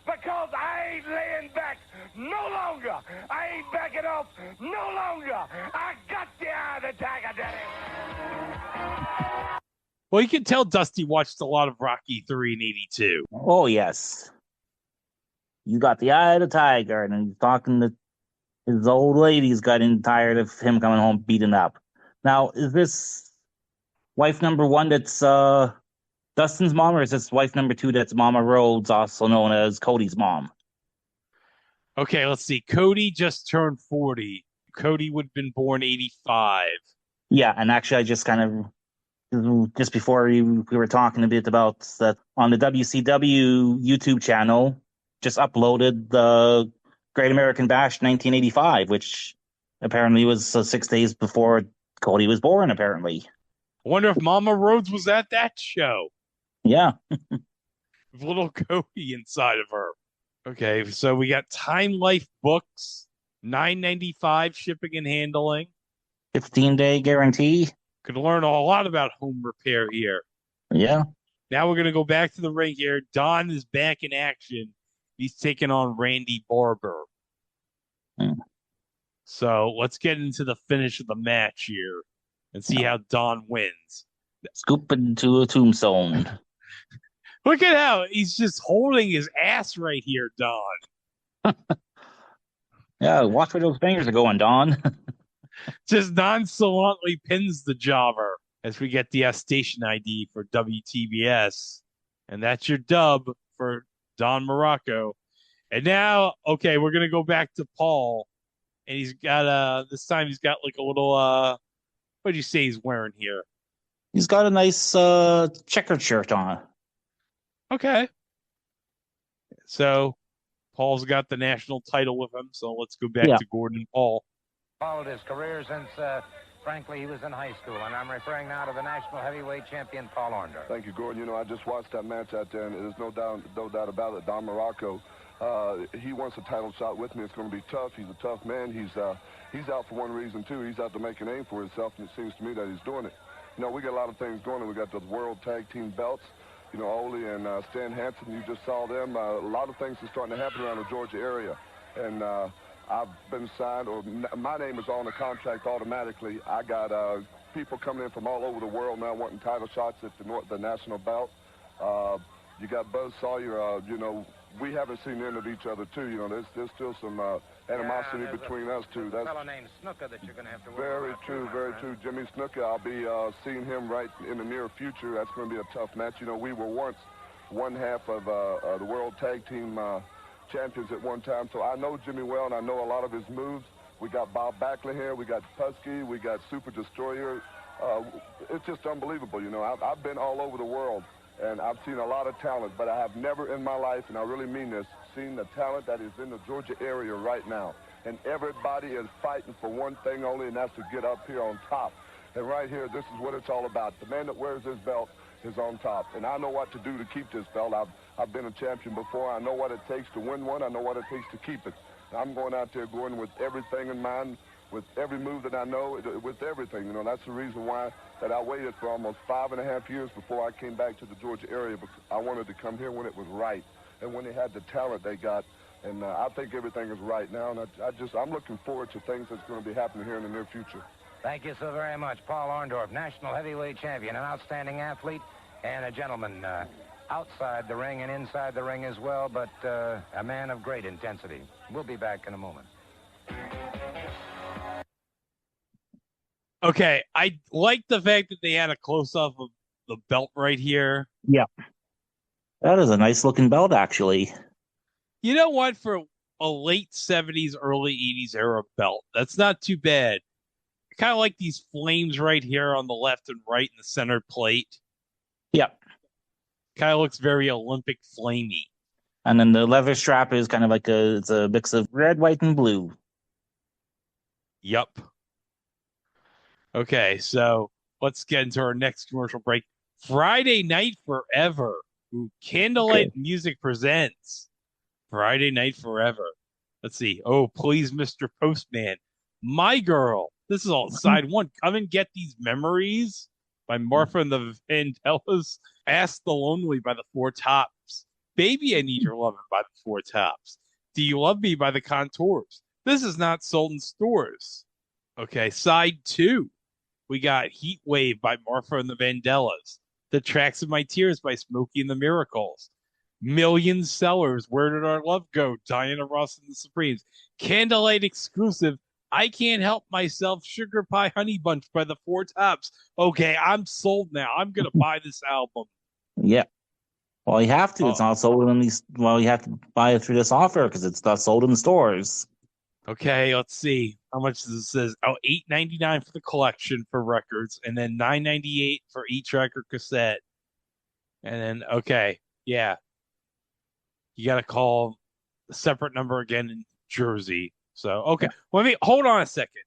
Speaker 7: because I ain't laying back no longer. I ain't backing off no longer. I got the eye of the tiger, Daddy.
Speaker 1: Well, you can tell Dusty watched a lot of Rocky 3 and 82.
Speaker 5: Oh, yes. You got the eye of the tiger, and he's talking to his old lady's getting tired of him coming home beaten up. Now, is this wife number one that's Dustin's mom, or is this wife number two that's Mama Rhodes, also known as Cody's mom?
Speaker 1: Okay, let's see. Cody just turned 40. Cody would have been born 85.
Speaker 5: Yeah, and actually I just just before we were talking a bit about that on the WCW YouTube channel, just uploaded the Great American Bash 1985, which apparently was 6 days before Cody was born, apparently.
Speaker 1: I wonder if Mama Rhodes was at that show.
Speaker 5: Yeah.
Speaker 1: With little Cody inside of her. Okay, so we got Time Life books, $9.95 shipping and handling.
Speaker 5: 15-day guarantee.
Speaker 1: Could learn a lot about home repair here.
Speaker 5: Yeah.
Speaker 1: Now we're going to go back to the ring here. Don is back in action. He's taking on Randy Barber. So let's get into the finish of the match here and see how Don wins.
Speaker 5: Scoop into a tombstone.
Speaker 1: Look at how he's just holding his ass right here, Don.
Speaker 5: Yeah, watch where those fingers are going, Don.
Speaker 1: Just nonchalantly pins the jobber as we get the station ID for WTBS. And that's your dub for Don Muraco. And now, okay, we're gonna go back to Paul. And he's got this time he's got like a little what do you say he's wearing here?
Speaker 5: He's got a nice checkered shirt on.
Speaker 1: Okay. So Paul's got the national title with him, so let's go back to Gordon and Paul.
Speaker 6: Followed his career since, frankly, he was in high school, and I'm referring now to the national heavyweight champion, Paul Orndorff.
Speaker 10: Thank you, Gordon. You know, I just watched that match out there, and there's no doubt about it. Don Muraco, he wants a title shot with me. It's going to be tough. He's a tough man. He's out for one reason, too. He's out to make a name for himself, and it seems to me that he's doing it. You know, we got a lot of things going on. We got the World Tag Team belts. You know, Ole and Stan Hansen, you just saw them. A lot of things are starting to happen around the Georgia area. And I've been signed, or my name is on the contract automatically. I got people coming in from all over the world now wanting title shots at the national belt. You got Buzz Sawyer, you know, we haven't seen the end of each other, too. You know, there's still some animosity between us two.
Speaker 6: That's a fellow named Snuka that you're going to have to work
Speaker 10: Very true, very true. Jimmy Snuka, I'll be seeing him right in the near future. That's going to be a tough match. You know, we were once one half of the World Tag Team champions at one time, so I know Jimmy well, and I know a lot of his moves. We got Bob Backlund here. We got Pusky. We got Super Destroyer. It's just unbelievable, you know. I've been all over the world, and I've seen a lot of talent, but I have never in my life, and I really mean this, seen the talent that is in the Georgia area right now. And everybody is fighting for one thing only, and that's to get up here on top. And right here, this is what it's all about. The man that wears this belt is on top. And I know what to do to keep this belt. I've been a champion before. I know what it takes to win one. I know what it takes to keep it. And I'm going out there going with everything in mind, with every move that I know, with everything. You know, that's the reason why that I waited for almost 5.5 years before I came back to the Georgia area, because I wanted to come here when it was right and when they had the talent they got. And I think everything is right now, and I'm looking forward to things that's going to be happening here in the near future.
Speaker 6: Thank you so very much, Paul Orndorff, national heavyweight champion, an outstanding athlete, and a gentleman outside the ring and inside the ring as well, but a man of great intensity. We'll be back in a moment.
Speaker 1: Okay, I like the fact that they had a close-up of the belt right here.
Speaker 5: Yeah. That is a nice-looking belt, actually.
Speaker 1: You know what? For a late 70s, early 80s era belt, that's not too bad. I kind of like these flames right here on the left and right in the center plate.
Speaker 5: Yep.
Speaker 1: Kind of looks very Olympic flamey.
Speaker 5: And then the leather strap is kind of like it's a mix of red, white, and blue.
Speaker 1: Yup. Okay, so let's get into our next commercial break. Friday Night Forever. Ooh, Candlelight Music presents Friday Night Forever. Let's see. Oh, please, Mr. Postman. My Girl. This is all side one. Come and Get These Memories by Martha and the Vandellas. Ask the Lonely by the Four Tops. Baby, I Need Your Lovin' by the Four Tops. Do You Love Me by the Contours. This is not sold in stores. Okay, side two. We got Heat Wave by Martha and the Vandellas. The Tracks of My Tears by Smokey and the Miracles. Million Sellers, Where Did Our Love Go? Diana Ross and the Supremes. Candlelight exclusive, I Can't Help Myself, Sugar Pie Honey Bunch by the Four Tops. Okay, I'm sold now. I'm going to buy this album.
Speaker 5: Yeah. Well, you have to. It's not sold in these. Well, you have to buy it through this offer because it's not sold in the stores.
Speaker 1: Okay, let's see. How much does it says? Oh, $8.99 for the collection for records, and then $9.98 for each record cassette. And then, okay, yeah. You got to call a separate number again in Jersey. So, okay. Let me hold on a second.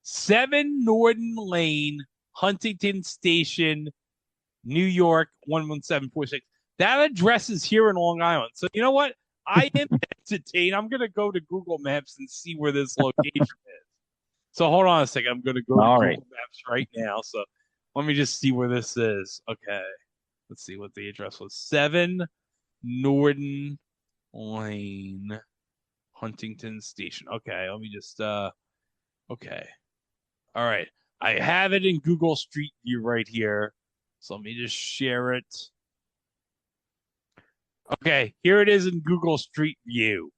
Speaker 1: 7 Norton Lane, Huntington Station, New York, 11746. That address is here in Long Island. So, you know what? I am entertained. I'm going to go to Google Maps and see where this location is. So, hold on a second. I'm going to go to Google Maps right now. So, let me just see where this is. Okay. Let's see what the address was. 7 Norton Lane, Huntington Station. Okay, let me just okay. All right. I have it in Google Street View right here. So let me just share it. Okay, here it is in Google Street View.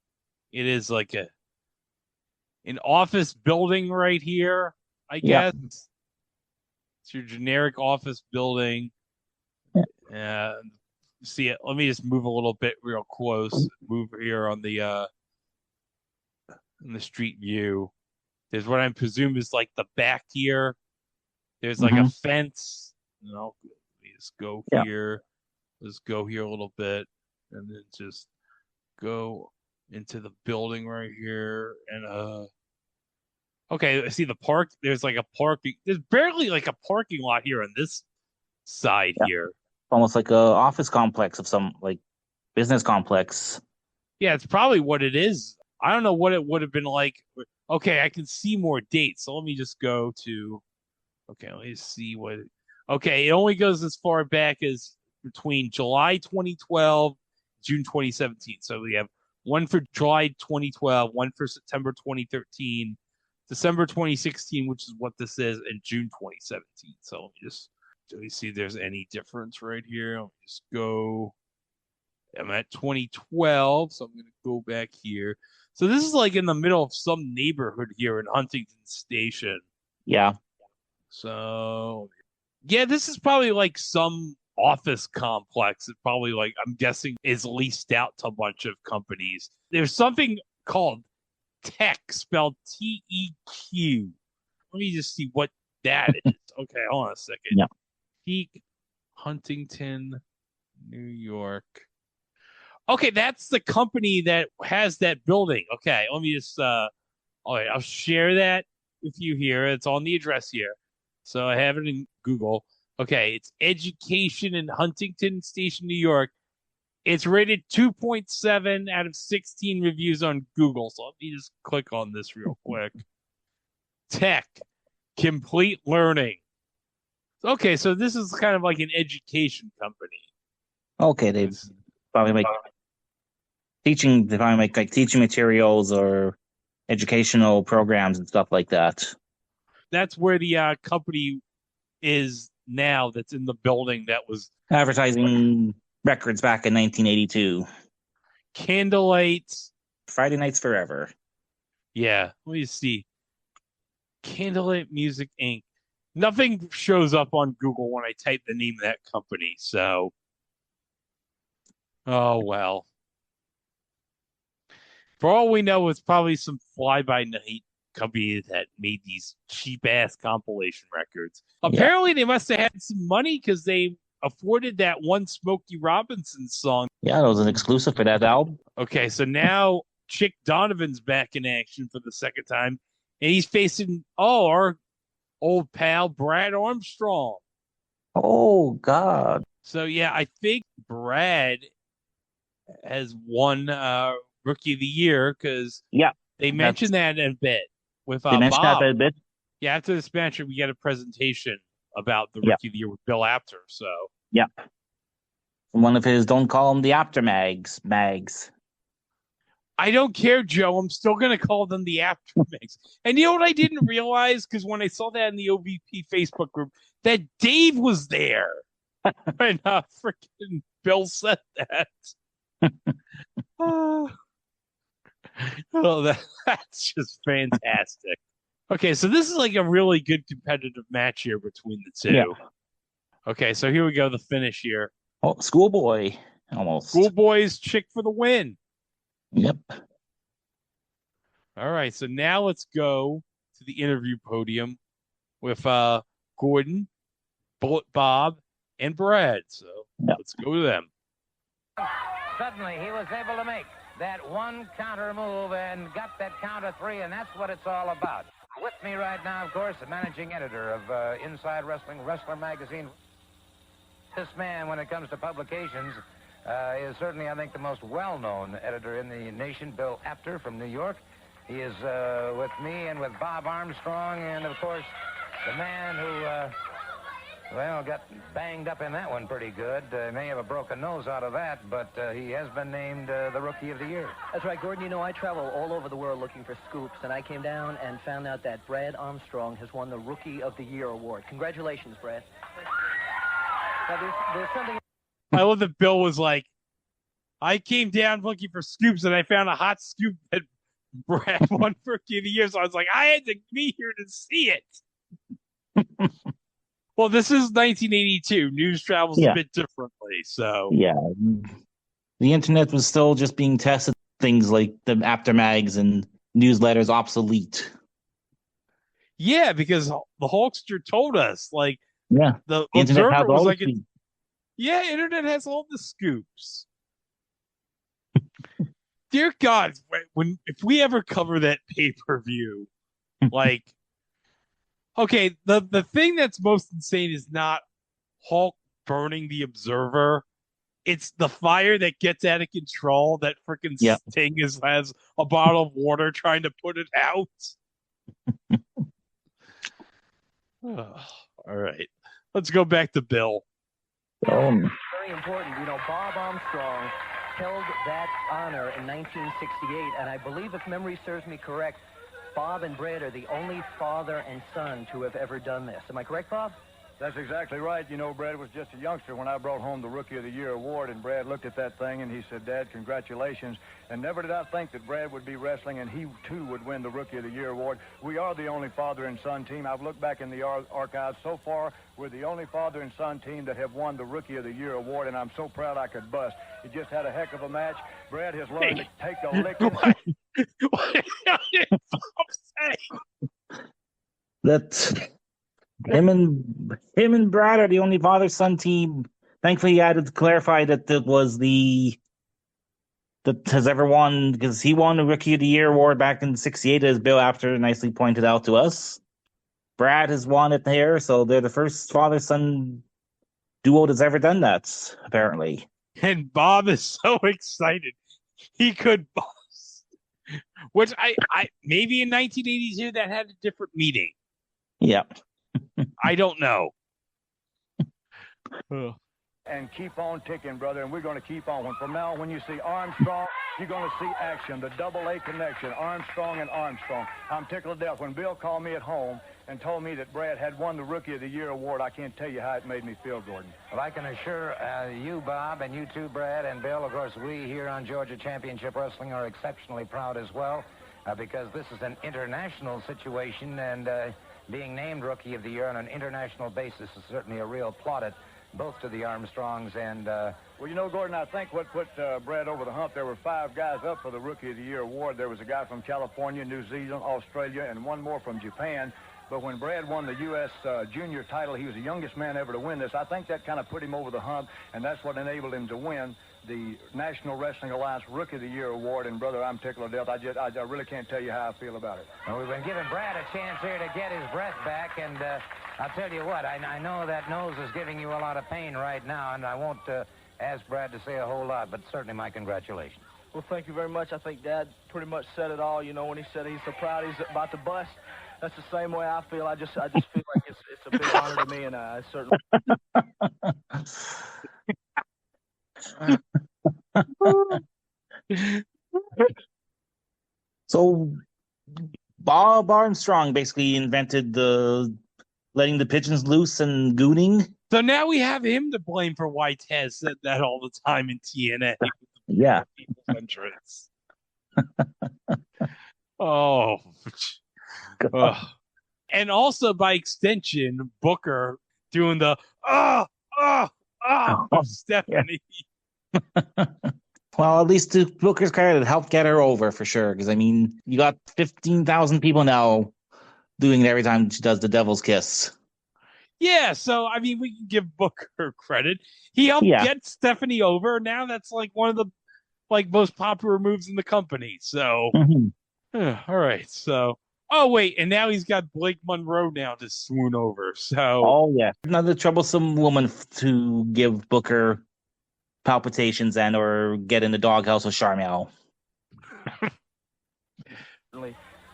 Speaker 1: It is like an office building right here, I guess. It's your generic office building. See it. Let me just move a little bit real close. Move here on the in the street view. There's what I presume is like the back here. There's like a fence. No, let me just go here. Let's go here a little bit, and then just go into the building right here. And okay, I see the park. There's like a parking. There's barely like a parking lot here on this side here.
Speaker 5: Almost like a office complex of some like business complex.
Speaker 1: Yeah, it's probably what it is. I don't know what it would have been like. Okay, I can see more dates. So let me just go to. Okay, let me see what. Okay, it only goes as far back as between July 2012, June 2017. So we have one for July 2012, one for September 2013, December 2016, which is what this is, and June 2017. So let me just. Do we see if there's any difference right here? Let me just go. I'm at 2012, so I'm going to go back here. So this is like in the middle of some neighborhood here in Huntington Station.
Speaker 5: Yeah.
Speaker 1: So, yeah, this is probably like some office complex. It probably like, I'm guessing, is leased out to a bunch of companies. There's something called Tech, spelled T-E-Q. Let me just see what that is. Okay, hold on a second.
Speaker 5: Yeah.
Speaker 1: Peak, Huntington, New York. Okay, that's the company that has that building. Okay, let me just all right, I'll share that with you here. It's on the address here. So I have it in Google. Okay, it's Education in Huntington Station, New York. It's rated 2.7 out of 16 reviews on Google. So let me just click on this real quick. Tech, complete learning. Okay, so this is kind of like an education company.
Speaker 5: Okay, they probably make teaching. They probably make like teaching materials or educational programs and stuff like that.
Speaker 1: That's where the company is now. That's in the building that was
Speaker 5: advertising records back in 1982.
Speaker 1: Candlelight.
Speaker 5: Friday Nights Forever.
Speaker 1: Yeah, let me see. Candlelight Music Inc. Nothing shows up on Google when I type the name of that company, so. Oh, well. For all we know, it's probably some fly-by-night company that made these cheap-ass compilation records. Apparently, they must have had some money because they afforded that one Smokey Robinson song.
Speaker 5: Yeah, it was an exclusive for that album.
Speaker 1: Okay, so now Chick Donovan's back in action for the second time, and he's facing, our old pal Brad Armstrong.
Speaker 5: Oh, God.
Speaker 1: So, yeah, I think Brad has won Rookie of the Year because they mentioned that in a bit with
Speaker 5: they mentioned
Speaker 1: Bob.
Speaker 5: that in a bit.
Speaker 1: Yeah, after this match, we get a presentation about the Rookie of the Year with Bill Apter. So
Speaker 5: One of his Don't Call Them the Apter mags.
Speaker 1: I don't care, Joe. I'm still going to call them the Apter mags. And you know what I didn't realize? Because when I saw that in the OVP Facebook group, that Dave was there. And freaking Bill said that. That's just fantastic. Okay, so this is like a really good competitive match here between the two. Yeah. Okay, so here we go, the finish here.
Speaker 5: Oh, Schoolboy, almost.
Speaker 1: Schoolboy's Chick for the win.
Speaker 5: Yep.
Speaker 1: All right, so now let's go to the interview podium with Gordon, Bullet Bob, and Brad. So let's go to them.
Speaker 6: Suddenly, he was able to make that one counter move and got that count of 3, and that's what it's all about. With me right now, of course, the managing editor of Inside Wrestling, Wrestler Magazine. This man, when it comes to publications, is certainly, I think, the most well-known editor in the nation, Bill Apter from New York. He is with me and with Bob Armstrong, and, of course, the man who, got banged up in that one pretty good. May have a broken nose out of that, but he has been named the Rookie of the Year.
Speaker 11: That's right, Gordon. You know, I travel all over the world looking for scoops, and I came down and found out that Brad Armstrong has won the Rookie of the Year award. Congratulations, Brad. there's something.
Speaker 1: I love that Bill was like, I came down looking for scoops and I found a hot scoop that Brad won for Rookie of the Year. So I was like, I had to be here to see it. Well, this is 1982. News travels a bit differently. So
Speaker 5: yeah, the internet was still just being tested. Things like the aftermags and newsletters obsolete.
Speaker 1: Yeah, because the Hulkster told us, like, the
Speaker 5: internet
Speaker 1: Observer
Speaker 5: has
Speaker 1: was
Speaker 5: all
Speaker 1: like,
Speaker 5: the
Speaker 1: internet has all the scoops. Dear God, if we ever cover that pay-per-view, like, okay, the thing that's most insane is not Hulk burning the Observer. It's the fire that gets out of control that freaking Sting has a bottle of water trying to put it out. All right. Let's go back to Bill.
Speaker 11: Very important. You know, Bob Armstrong held that honor in 1968, and I believe, if memory serves me correct, Bob and Brad are the only father and son to have ever done this. Am I correct, Bob?
Speaker 8: That's exactly right. You know, Brad was just a youngster when I brought home the Rookie of the Year award, and Brad looked at that thing and he said, Dad, congratulations. And never did I think that Brad would be wrestling and he, too, would win the Rookie of the Year award. We are the only father and son team. I've looked back in the archives. So far, we're the only father and son team that have won the Rookie of the Year award, and I'm so proud I could bust. He just had a heck of a match. Brad has learned to take a licking.
Speaker 1: What did Bob say?
Speaker 5: That... Him and Brad are the only father-son team. Thankfully, he had to clarify that it was that has ever won, because he won the Rookie of the Year award back in '68, as Bill Apter nicely pointed out to us. Brad has won it there, so they're the first father-son duo that's ever done that, apparently.
Speaker 1: And Bob is so excited he could bust. Which I maybe in 1982 that had a different meaning.
Speaker 5: Yeah.
Speaker 1: I don't know.
Speaker 8: And keep on ticking, brother, and we're going to keep on. From now on, when you see Armstrong, you're going to see action, the double-A connection, Armstrong and Armstrong. I'm tickled to death. When Bill called me at home and told me that Brad had won the Rookie of the Year award, I can't tell you how it made me feel, Gordon.
Speaker 6: Well, I can assure you, Bob, and you too, Brad, and Bill, of course, we here on Georgia Championship Wrestling are exceptionally proud as well, because this is an international situation, and being named Rookie of the Year on an international basis is certainly a real plaudit, both to the Armstrongs and...
Speaker 8: Well, you know, Gordon, I think what put Brad over the hump, there were 5 guys up for the Rookie of the Year award. There was a guy from California, New Zealand, Australia, and one more from Japan. But when Brad won the U.S. junior title, he was the youngest man ever to win this. I think that kind of put him over the hump, and that's what enabled him to win the National Wrestling Alliance Rookie of the Year award. And, brother, I'm tickled to death. I really can't tell you how I feel about it.
Speaker 6: Well, we've been giving Brad a chance here to get his breath back, and I'll tell you what, I know that nose is giving you a lot of pain right now, and I won't ask Brad to say a whole lot, but certainly my congratulations.
Speaker 11: Well, thank you very much. I think Dad pretty much said it all. You know, when he said he's so proud he's about to bust, that's the same way I feel. I just feel like it's a big honor to me, and I certainly...
Speaker 5: So Bob Armstrong basically invented the letting the pigeons loose and gooning.
Speaker 1: So now we have him to blame for why Taz said that all the time in TNA.
Speaker 5: Yeah.
Speaker 1: People's entrance. Oh. And also, by extension, Booker doing the Stephanie.
Speaker 5: Yeah. Well, at least to Booker's credit, it helped get her over for sure. Because, I mean, you got 15,000 people now doing it every time she does the Devil's Kiss.
Speaker 1: Yeah, so, I mean, we can give Booker credit. He helped get Stephanie over. Now that's like one of the most popular moves in the company. So, all right. So, oh, wait. And now he's got Blake Monroe now to swoon over. So,
Speaker 5: oh, yeah. Another troublesome woman to give Booker palpitations and or get in the doghouse with Charmel.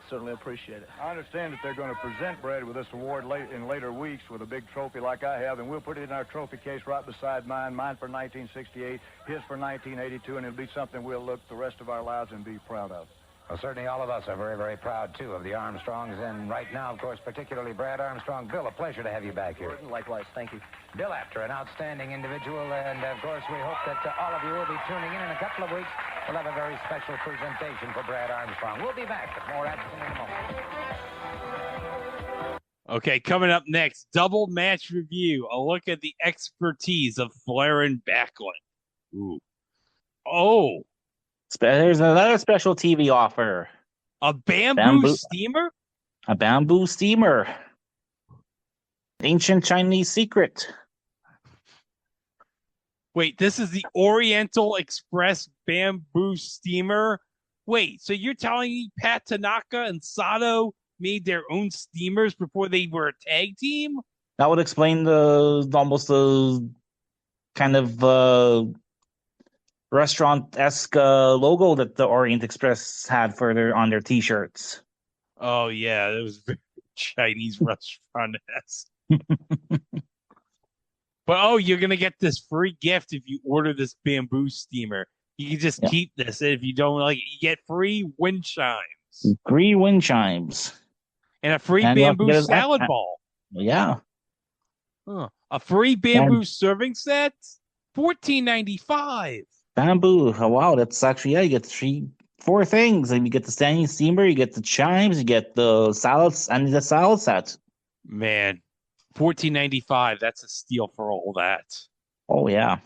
Speaker 8: Certainly appreciate it. I understand that they're going to present Brad with this award in later weeks with a big trophy like I have, and we'll put it in our trophy case right beside mine for 1968, his for 1982, and it'll be something we'll look the rest of our lives and be proud of.
Speaker 6: Well, certainly all of us are very, very proud, too, of the Armstrongs. And right now, of course, particularly Brad Armstrong. Bill, a pleasure to have you back here.
Speaker 11: Gordon, likewise. Thank you.
Speaker 6: Bill, after an outstanding individual, and, of course, we hope that all of you will be tuning in a couple of weeks. We'll have a very special presentation for Brad Armstrong. We'll be back with more action in a moment.
Speaker 1: Okay, coming up next, double match review. A look at the expertise of Flair and Backlund. Ooh. Oh.
Speaker 5: There's another special TV offer.
Speaker 1: A bamboo steamer?
Speaker 5: A bamboo steamer. Ancient Chinese secret.
Speaker 1: Wait, this is the Oriental Express bamboo steamer? Wait, so you're telling me Pat Tanaka and Sato made their own steamers before they were a tag team?
Speaker 5: That would explain almost the kind of restaurant-esque logo that the Orient Express had on their T-shirts.
Speaker 1: Oh yeah, it was very Chinese restaurant-esque. But you're gonna get this free gift if you order this bamboo steamer. You can just keep this. If you don't like it, you get free wind chimes.
Speaker 5: Free wind chimes.
Speaker 1: And a free bamboo salad ball.
Speaker 5: Yeah.
Speaker 1: A free bamboo serving set? $14.95.
Speaker 5: Bamboo. Oh, wow, that's actually, you get 4 things. And you get the standing steamer, you get the chimes, you get the salads, and the salad set.
Speaker 1: Man, $14.95. That's a steal for all that.
Speaker 5: Oh, yeah.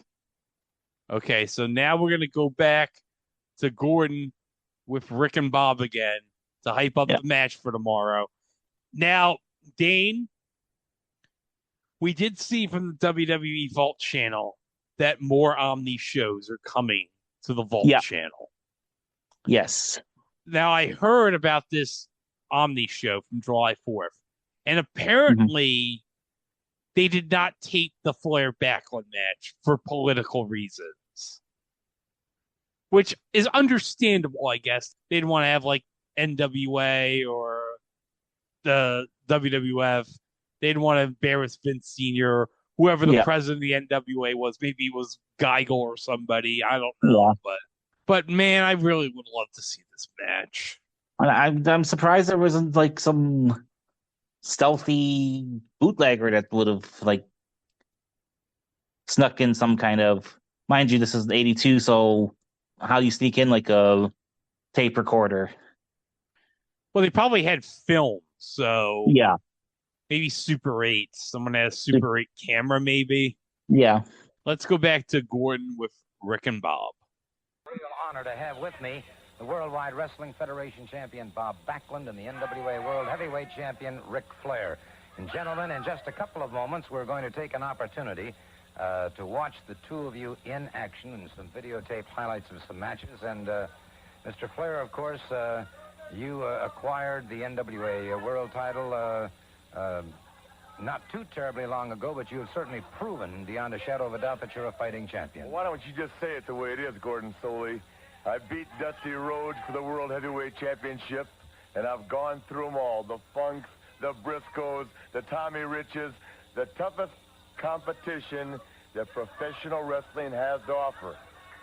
Speaker 1: Okay, so now we're going to go back to Gordon with Rick and Bob again to hype up the match for tomorrow. Now, Dane, we did see from the WWE Vault channel that more Omni shows are coming to the Vault channel.
Speaker 5: Yes.
Speaker 1: Now, I heard about this Omni show from July 4th, and apparently they did not tape the Flair Backlund match for political reasons, which is understandable, I guess. They didn't want to have, like, NWA or the WWF. They didn't want to embarrass Vince Sr., whoever the president of the NWA was. Maybe it was Geigel or somebody. I don't know. But man, I really would love to see this match.
Speaker 5: I'm surprised there wasn't like some stealthy bootlegger that would have like snuck in some kind of, mind you, this is 82, so how do you sneak in like a tape recorder?
Speaker 1: Well, they probably had film, so
Speaker 5: yeah.
Speaker 1: Maybe Super 8. Someone has Super 8 camera, maybe.
Speaker 5: Yeah.
Speaker 1: Let's go back to Gordon with Rick and Bob.
Speaker 6: Real honor to have with me the Worldwide Wrestling Federation champion Bob Backlund and the NWA World Heavyweight champion Ric Flair. And gentlemen, in just a couple of moments, we're going to take an opportunity to watch the two of you in action and some videotaped highlights of some matches. And Mr. Flair, of course, you acquired the NWA World title not too terribly long ago, but you have certainly proven beyond a shadow of a doubt that you're a fighting champion.
Speaker 10: Well, why don't you just say it the way it is, Gordon Solie? I beat Dusty Rhodes for the World Heavyweight Championship, and I've gone through them all. The Funks, the Briscoes, the Tommy Riches, the toughest competition that professional wrestling has to offer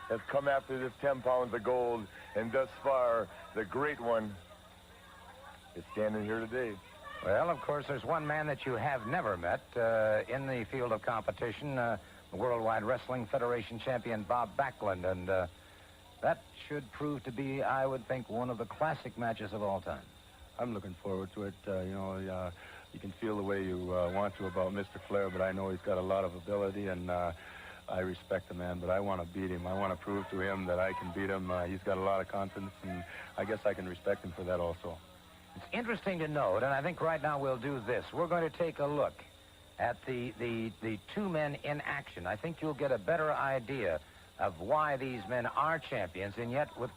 Speaker 10: has come after this 10 pounds of gold, and thus far, the great one is standing here today.
Speaker 6: Well, of course, there's one man that you have never met in the field of competition, the Worldwide Wrestling Federation champion Bob Backlund, and that should prove to be, I would think, one of the classic matches of all time.
Speaker 8: I'm looking forward to it. You can feel the way you want to about Mr. Flair, but I know he's got a lot of ability, and I respect the man, but I want to beat him. I want to prove to him that I can beat him. He's got a lot of confidence, and I guess I can respect him for that also.
Speaker 6: It's interesting to note, and I think right now we'll do this. We're going to take a look at the two men in action. I think you'll get a better idea of why these men are champions, and yet with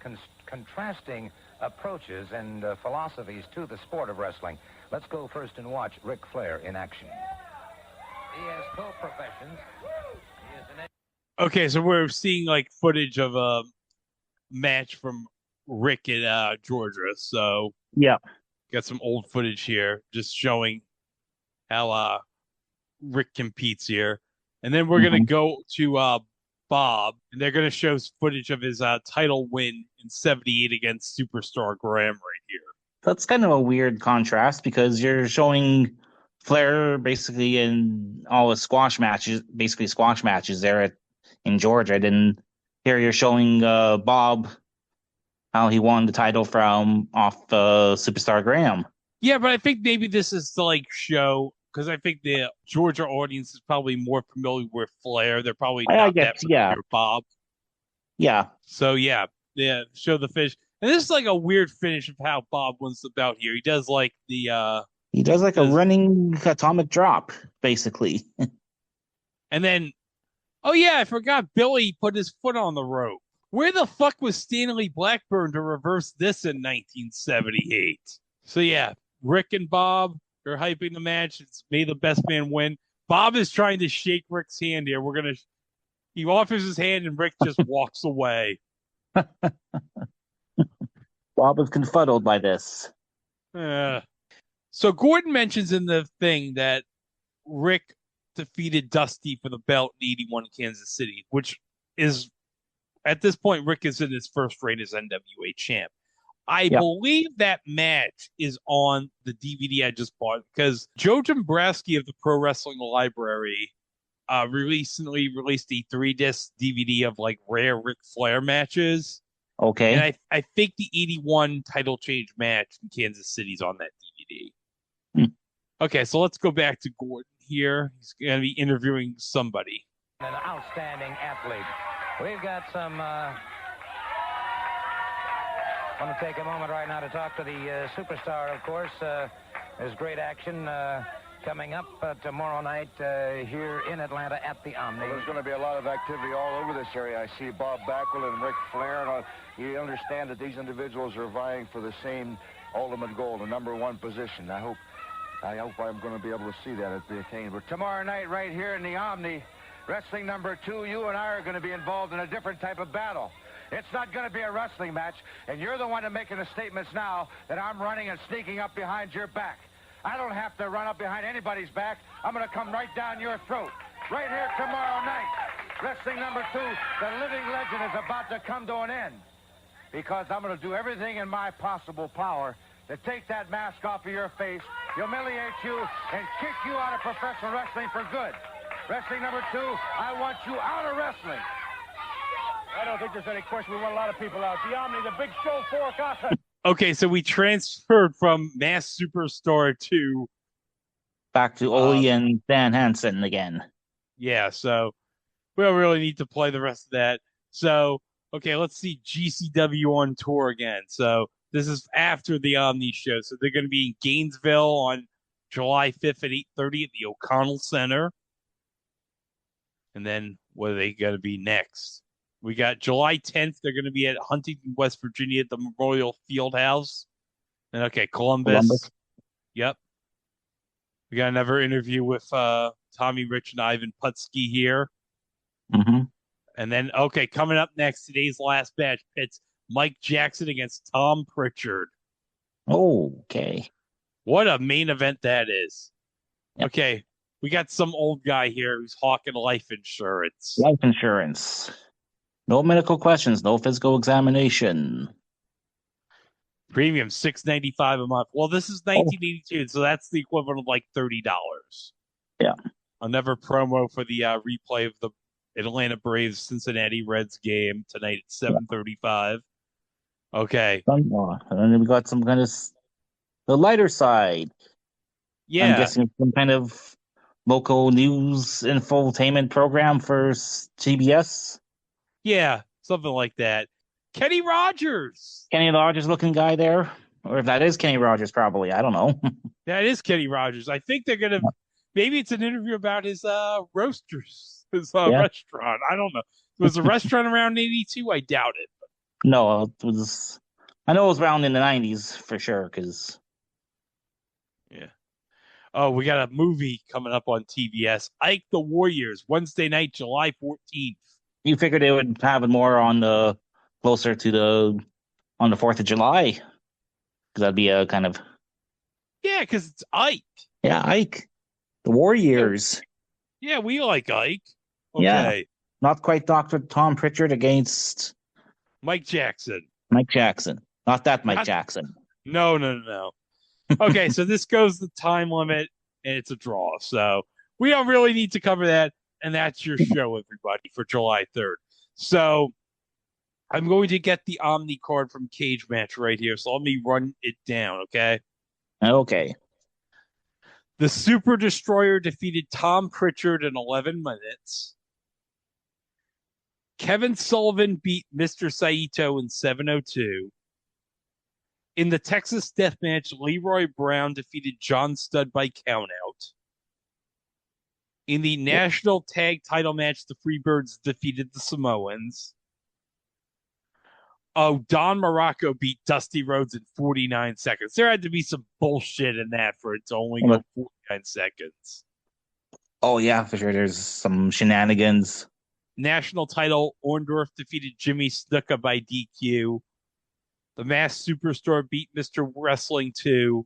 Speaker 6: contrasting approaches and philosophies to the sport of wrestling. Let's go first and watch Ric Flair in action. He has co-professions.
Speaker 1: Okay, so we're seeing like footage of a match from Rick in Georgia. So
Speaker 5: yeah.
Speaker 1: Got some old footage here just showing how Rick competes here. And then we're going to go to Bob, and they're going to show footage of his title win in '78 against Superstar Graham right here.
Speaker 5: That's kind of a weird contrast because you're showing Flair basically in all his squash matches there in Georgia. And here you're showing Bob how he won the title off Superstar Graham.
Speaker 1: Yeah, but I think maybe this is to like show, because I think the Georgia audience is probably more familiar with Flair. They're probably not that familiar with Bob.
Speaker 5: Yeah.
Speaker 1: So yeah, show the finish. And this is like a weird finish of how Bob wins the belt here. He does like a
Speaker 5: running atomic drop, basically.
Speaker 1: And then, oh yeah, I forgot Billy put his foot on the rope. Where the fuck was Stanley Blackburn to reverse this in 1978? So yeah, Rick and Bob are hyping the match. It's may the best man win. Bob is trying to shake Rick's hand here. He offers his hand and Rick just walks away.
Speaker 5: Bob was confuddled by this.
Speaker 1: So Gordon mentions in the thing that Rick defeated Dusty for the belt in '81 in Kansas City, which is, at this point, Rick is in his first reign as NWA champ. I believe that match is on the DVD I just bought because Joe Dombrowski of the Pro Wrestling Library recently released a 3-disc DVD of like rare Ric Flair matches.
Speaker 5: Okay.
Speaker 1: And I think the '81 title change match in Kansas City is on that DVD. Okay, so let's go back to Gordon here. He's going to be interviewing somebody.
Speaker 6: An outstanding athlete. We've got some... I want to take a moment right now to talk to the superstar, of course. There's great action coming up tomorrow night here in Atlanta at the Omni.
Speaker 10: Well, there's going to be a lot of activity all over this area. I see Bob Backlund and Ric Flair. And you understand that these individuals are vying for the same ultimate goal, the #1 position. I hope I'm going to be able to see that at the attained. But tomorrow night, right here in the Omni, wrestling #2, you and I are going to be involved in a different type of battle. It's not going to be a wrestling match, and you're the one making the statements now that I'm running and sneaking up behind your back. I don't have to run up behind anybody's back. I'm going to come right down your throat. Right here tomorrow night, wrestling #2, the living legend is about to come to an end. Because I'm going to do everything in my possible power to take that mask off of your face, humiliate you, and kick you out of professional wrestling for good. Wrestling #2, I want you out of wrestling.
Speaker 7: I don't think there's any question. We want a lot of people out. The Omni, the big show, 4 o'clock.
Speaker 1: Okay, so we transferred from Mass Superstar to...
Speaker 5: Back to Ole and Dan Hansen again.
Speaker 1: Yeah, so we don't really need to play the rest of that. So, okay, let's see GCW on tour again. So this is after the Omni show. So they're going to be in Gainesville on July 5th at 8:30 at the O'Connell Center. And then what are they going to be next? We got July 10th. They're going to be at Huntington, West Virginia at the Memorial Fieldhouse. And okay, Columbus. Yep. We got another interview with Tommy Rich and Ivan Putski here.
Speaker 5: Mm-hmm.
Speaker 1: And then, okay, coming up next, today's last match, it's Mike Jackson against Tom Pritchard.
Speaker 5: Okay.
Speaker 1: What a main event that is.
Speaker 5: Yep.
Speaker 1: Okay, we got some old guy here who's hawking life insurance.
Speaker 5: Life insurance. No medical questions, no physical examination.
Speaker 1: Premium $6.95 a month. Well, this is 1982, so that's the equivalent of like $30.
Speaker 5: Yeah.
Speaker 1: Another promo for the replay of the Atlanta Braves Cincinnati Reds game tonight at 7:35. Okay.
Speaker 5: And then we got some kind of the lighter side.
Speaker 1: Yeah.
Speaker 5: I'm guessing some kind of local news infotainment program for TBS.
Speaker 1: Yeah, something like that. Kenny Rogers.
Speaker 5: Kenny Rogers looking guy there. Or if that is Kenny Rogers, probably. I don't know.
Speaker 1: That is Kenny Rogers. I think they're going to, maybe it's an interview about his roasters, his restaurant. I don't know. Was the restaurant around 82? I doubt it.
Speaker 5: No, it was, I know it was around in the 90s for sure, because.
Speaker 1: Yeah. Oh, we got a movie coming up on TBS. Ike the Warriors, Wednesday night, July 14th.
Speaker 5: You figured they would have it more on the closer to on the 4th of July. Because that'd be a kind of.
Speaker 1: Yeah, because it's Ike.
Speaker 5: Yeah, Ike. The Warriors.
Speaker 1: Yeah, we like Ike. Okay.
Speaker 5: Yeah. not quite Dr. Tom Pritchard against
Speaker 1: Mike Jackson.
Speaker 5: Mike Jackson. Not that Mike Jackson.
Speaker 1: No. Okay, so this goes the time limit, and it's a draw. So we don't really need to cover that, and that's your show, everybody, for July 3rd. So I'm going to get the Omni card from Cage Match right here, so let me run it down, okay?
Speaker 5: Okay.
Speaker 1: The Super Destroyer defeated Tom Pritchard in 11 minutes. Kevin Sullivan beat Mr. Saito in 7:02. In the Texas Death Match, Leroy Brown defeated John Studd by countout. In the National Tag Title match, the Freebirds defeated the Samoans. Oh, Don Muraco beat Dusty Rhodes in 49 seconds. There had to be some bullshit in that for it to only go 49 seconds.
Speaker 5: Oh, yeah, for sure. There's some shenanigans.
Speaker 1: National title, Orndorff defeated Jimmy Snuka by DQ. The Masked Superstar beat Mr. Wrestling 2.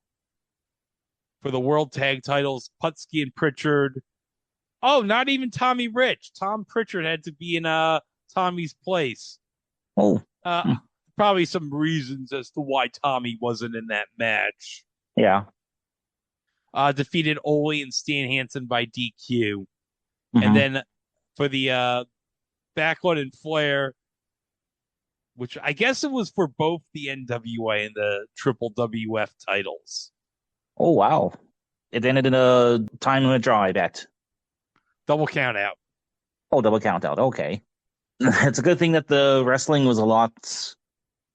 Speaker 1: For the World Tag titles, Putski and Pritchard. Oh, not even Tommy Rich. Tom Pritchard had to be in Tommy's place.
Speaker 5: Oh.
Speaker 1: Probably some reasons as to why Tommy wasn't in that match.
Speaker 5: Yeah.
Speaker 1: Defeated Ole and Stan Hansen by DQ. And then for the Backlund and Flair, which I guess it was for both the NWA and the WWWF titles.
Speaker 5: Oh, wow. It ended in a time limit draw, I bet.
Speaker 1: Double count out.
Speaker 5: Oh, double count out. Okay. It's a good thing that the wrestling was a lot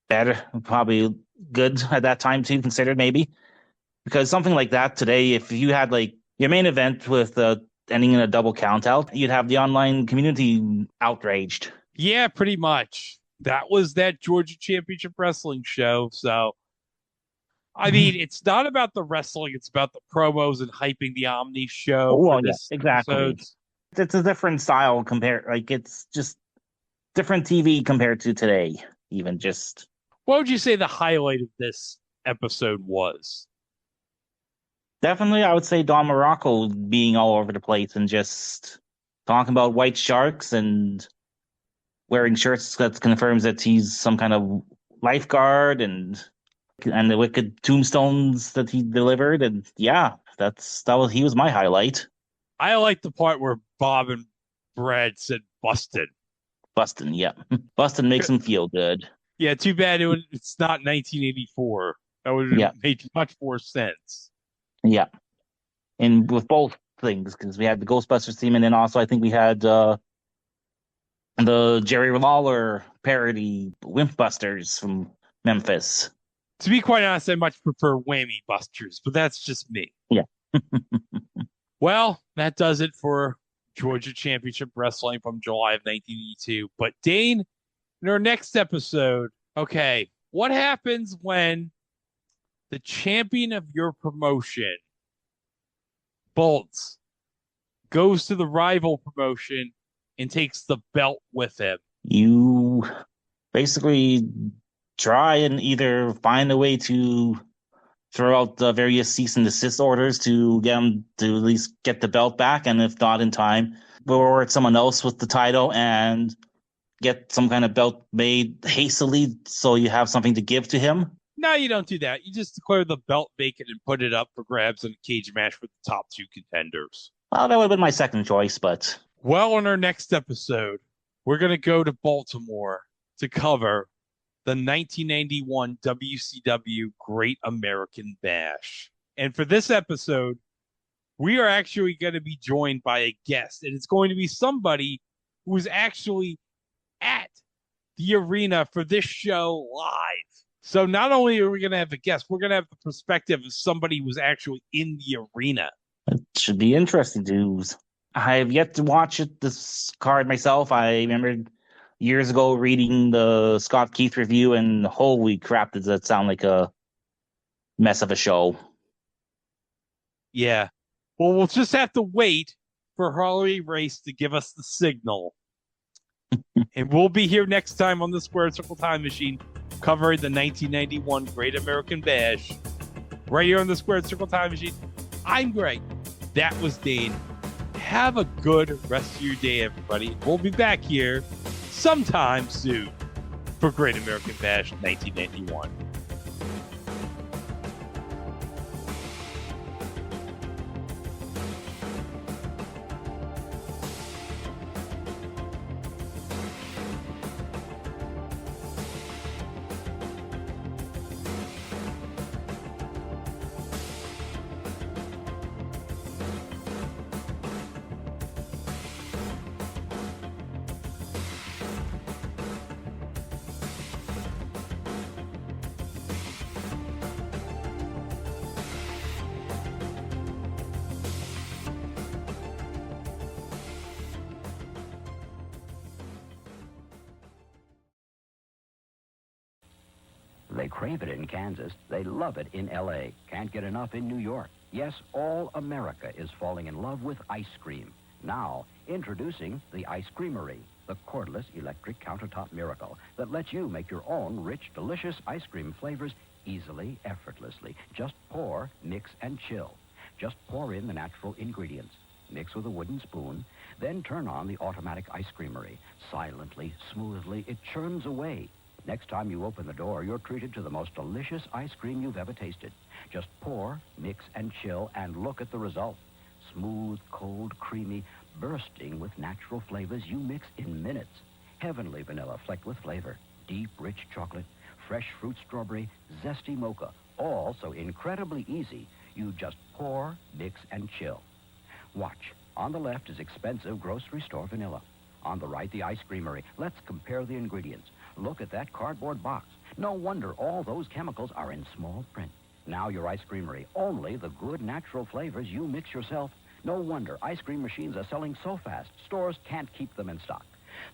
Speaker 5: better, probably good at that time too, considered maybe. Because something like that today, if you had like your main event with ending in a double count out, you'd have the online community outraged.
Speaker 1: Yeah, pretty much. That was that Georgia Championship Wrestling show. So, I mean, it's not about the wrestling. It's about the promos and hyping the Omni show.
Speaker 5: Oh, yeah, exactly.
Speaker 1: Episode.
Speaker 5: It's a different style compared, like it's just different TV compared to today, even just.
Speaker 1: What would you say the highlight of this episode was?
Speaker 5: Definitely, I would say Don Muraco being all over the place and just talking about white sharks and wearing shirts that confirms that he's some kind of lifeguard and the wicked tombstones that he delivered. And yeah, he was my highlight.
Speaker 1: I like the part where Bob and Brad said busted.
Speaker 5: Bustin', yeah. Bustin' makes him feel good.
Speaker 1: Yeah, too bad it's not 1984. That would have made much more sense.
Speaker 5: Yeah. And with both things, because we had the Ghostbusters theme, and then also I think we had the Jerry Lawler parody Wimp Busters from Memphis.
Speaker 1: To be quite honest, I much prefer Whammy Busters, but that's just me.
Speaker 5: Yeah.
Speaker 1: Well, that does it for Georgia Championship Wrestling from July of 1982. But Dane, in our next episode, okay, what happens when the champion of your promotion, Bolts, goes to the rival promotion and takes the belt with him?
Speaker 5: You basically try and either find a way to throw out the various cease and desist orders to get him to at least get the belt back, and if not in time, reward someone else with the title and get some kind of belt made hastily so you have something to give to him.
Speaker 1: No, you don't do that. You just declare the belt vacant and put it up for grabs in a cage match with the top two contenders.
Speaker 5: Well, that would have been my second choice, but...
Speaker 1: Well, on our next episode, we're going to go to Baltimore to cover the 1991 WCW Great American Bash. And for this episode, we are actually going to be joined by a guest, and it's going to be somebody who is actually at the arena for this show live. So not only are we going to have a guest, we're going to have the perspective of somebody who was actually in the arena.
Speaker 5: It should be interesting to... I have yet to watch this card myself. I remember years ago reading the Scott Keith review, and holy crap, does that sound like a mess of a show.
Speaker 1: Yeah. Well, we'll just have to wait for Harley Race to give us the signal. And we'll be here next time on the Square Circle Time Machine covering the 1991 Great American Bash. Right here on the Square Circle Time Machine. I'm Greg. That was Dane. Have a good rest of your day, everybody. We'll be back here sometime soon for Great American Bash 1991.
Speaker 12: They crave it in Kansas. They love it in L.A. Can't get enough in New York. Yes, all America is falling in love with ice cream. Now, introducing the Ice Creamery, the cordless electric countertop miracle that lets you make your own rich, delicious ice cream flavors easily, effortlessly. Just pour, mix, and chill. Just pour in the natural ingredients. Mix with a wooden spoon, then turn on the automatic ice creamery. Silently, smoothly, it churns away. Next time you open the door, you're treated to the most delicious ice cream you've ever tasted. Just pour, mix, and chill, and look at the result. Smooth, cold, creamy, bursting with natural flavors you mix in minutes. Heavenly vanilla flecked with flavor. Deep, rich chocolate, fresh fruit strawberry, zesty mocha. All so incredibly easy. You just pour, mix, and chill. Watch. On the left is expensive grocery store vanilla. On the right, the ice creamery. Let's compare the ingredients. Look at that cardboard box. No wonder all those chemicals are in small print. Now your ice creamery. Only the good natural flavors you mix yourself. No wonder ice cream machines are selling so fast. Stores can't keep them in stock.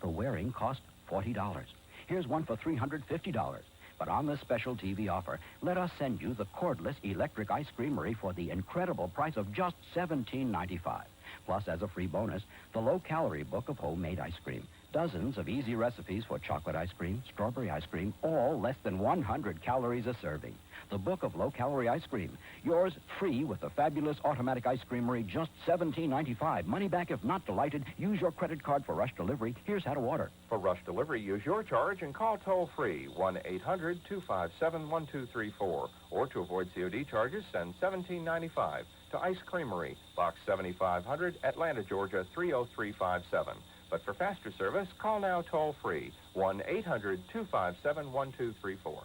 Speaker 12: The wearing cost $40. Here's one for $350. But on this special TV offer, let us send you the cordless electric ice creamery for the incredible price of just $17.95. Plus, as a free bonus, the low-calorie book of homemade ice cream. Dozens of easy recipes for chocolate ice cream, strawberry ice cream, all less than 100 calories a serving. The book of low-calorie ice cream. Yours free with the fabulous automatic ice creamery, just $17.95. Money back if not delighted. Use your credit card for rush delivery. Here's how to order.
Speaker 13: For rush delivery, use your charge and call toll-free 1-800-257-1234. Or to avoid COD charges, send $17.95 to Ice Creamery, Box 7500, Atlanta, Georgia 30357. But for faster service, call now toll-free 1-800-257-1234.